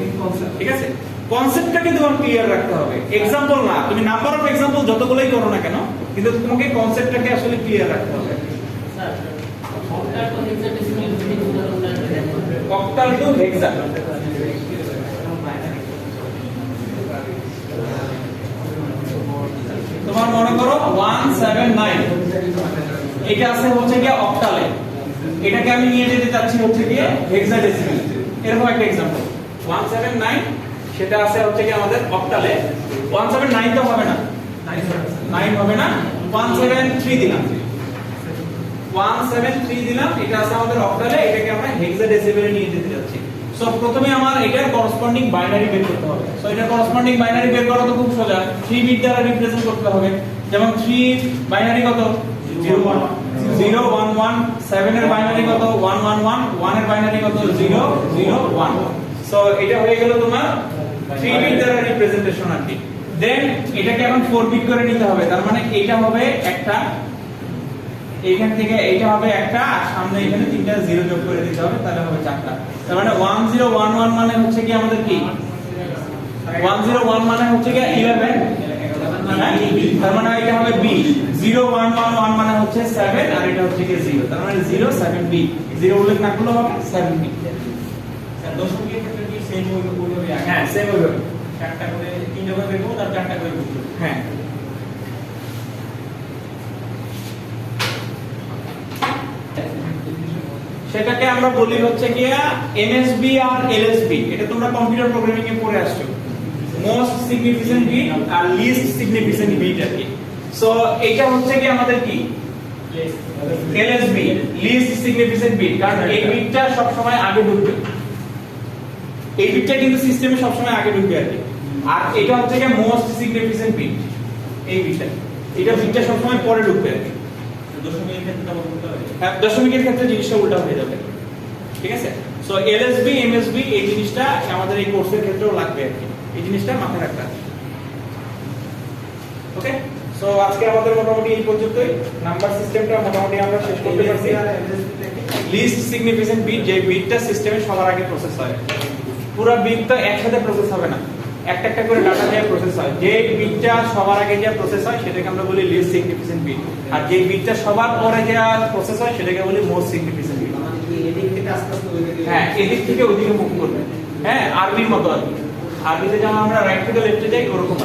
Speaker 1: ঠিক আছে? কনসেপ্টটা কিন্তু তোমার ক্লিয়ার রাখতে হবে, এক্সাম্পল না। তুমি নাম্বার অফ এক্সাম্পল যতগুলোই করো না কেন, কিন্তু তোমাকে কনসেপ্টটাকে আসলে ক্লিয়ার রাখতে হবে।
Speaker 5: স্যার অক্টাল টু হেক্সাডেসিমেল উদাহরণটা দেন।
Speaker 1: অক্টাল টু হেক্সা, তোমার মনে করো 179 এটা আছে হচ্ছে কি অক্টালে, এটাকে আমি নিয়ে যেতে চাচ্ছি হচ্ছে কি হেক্সাডেসিমেল। এরকম একটা एग्जांपल 179 সেটা আছে হচ্ছে কি আমাদের অক্টালে। 179 তো হবে না, 9 হবে না, 173 দিলাম, 173 দিলাম, এটা আছে আমাদের অক্টালে, এটাকে আমরা হেক্সাডেসিমেলে নিয়ে যেতে যাচ্ছি। সো প্রথমে আমার এটার করসপন্ডিং বাইনারি বের করতে হবে। সো এটার করসপন্ডিং বাইনারি বের করা তো খুব সোজা, 3 বিট দ্বারা রিপ্রেজেন্ট করতে হবে। যেমন 3 বাইনারি কত 0 1 0 1 1, 7 এর বাইনারি কত 1 1 1, 1 এর বাইনারি কত 0 0 1। সো এটা হয়ে গেল তোমার 3 বিট দ্বারা রিপ্রেজেন্টেশন আর কি। দেন এটাকে এখন 4 বিট করে নিতে হবে, তার মানে এটা হবে একটা, এইখান থেকে এইটা হবে একটা, আর সামনে এখানে তিনটা জিরো যোগ করে দিতে হবে, তাহলে হবে চারটা। তার মানে 1011 মানে হচ্ছে কি আমাদের কি 101 মানে হচ্ছে কি 11, তার মানে এটা হবে b। 0111 মানে হচ্ছে 7, আর এটা হচ্ছে কি 0, তার মানে 0 7 b, 0 উল্লেখ না করলে হবে 7 b।
Speaker 5: স্যার দশমিকের ক্ষেত্রে কি সেম ওইভাবে
Speaker 1: হ্যাঁ সেম ওইভাবে,
Speaker 5: চারটা করে তিনটা করে বের করবো, তার চারটা করে বুঝবো।
Speaker 1: হ্যাঁ সেটাকে আমরা বলি হচ্ছে কি এমএসবি আর এলএসবি। এটা তোমরা কম্পিউটার প্রোগ্রামিং এ পড়ে আসছো, মোস্ট সিগনিফিকেন্ট বিট আর লিস্ট সিগনিফিকেন্ট বিট আর কি। সো এটা হচ্ছে কি আমাদের কি এলএসবি, লিস্ট সিগনিফিকেন্ট বিট, কারণ এই বিটটা সব সময় আগে ঢুকবে, এই বিটটা কিন্তু সিস্টেমে সব সময় আগে ঢুকবে আর কি। আর এটা হচ্ছে কি মোস্ট সিগনিফিকেন্ট বিট, এই বিটটা, এটা বিটটা সব সময় পরে ঢুকবে আর কি।
Speaker 5: দশমিকের ক্ষেত্রে আবার বলতে হবে।
Speaker 1: হ্যাঁ দশমিকের ক্ষেত্রে জিনিসটা উল্টা হয়ে যাবে, ঠিক আছে। সো এলএসবি এমএসবি এই জিনিসটা আমাদের এই কোর্সের ক্ষেত্রেও লাগবে আর কি, এই জিনিসটা মাথায় রাখতে হবে। ওকে, সো আজকে আমাদের মোটামুটি এই পর্যন্তই, নাম্বার সিস্টেমটা মোটামুটি আমরা শেষ করতে পারছি। লিস্ট সিগনিফিকেন্ট বিট, যে বিটটা সিস্টেমে সবার আগে প্রসেস হয়, পুরো বিটটা একসাথে প্রসেস হবে না, একটা একটা করে ডাটা দিয়ে প্রসেস হয়। যে বিটটা সবার আগে যে প্রসেস হয় সেটাকে আমরা বলি লিস্ট সিগনিফিকেন্ট বিট, আর যে বিটটা সবার পরে যে প্রসেস হয় সেটাকে বলি মোস্ট সিগনিফিকেন্ট বিট।
Speaker 4: মানে কি এদিক থেকে আস্তে আস্তে ওই দিকে,
Speaker 1: হ্যাঁ এদিক থেকে ওইদিকে মুভ করবে, হ্যাঁ আরবির মতো আর কি। আরবিতে যেমন আমরা রাইট থেকে লেফটে যাই ওরকম।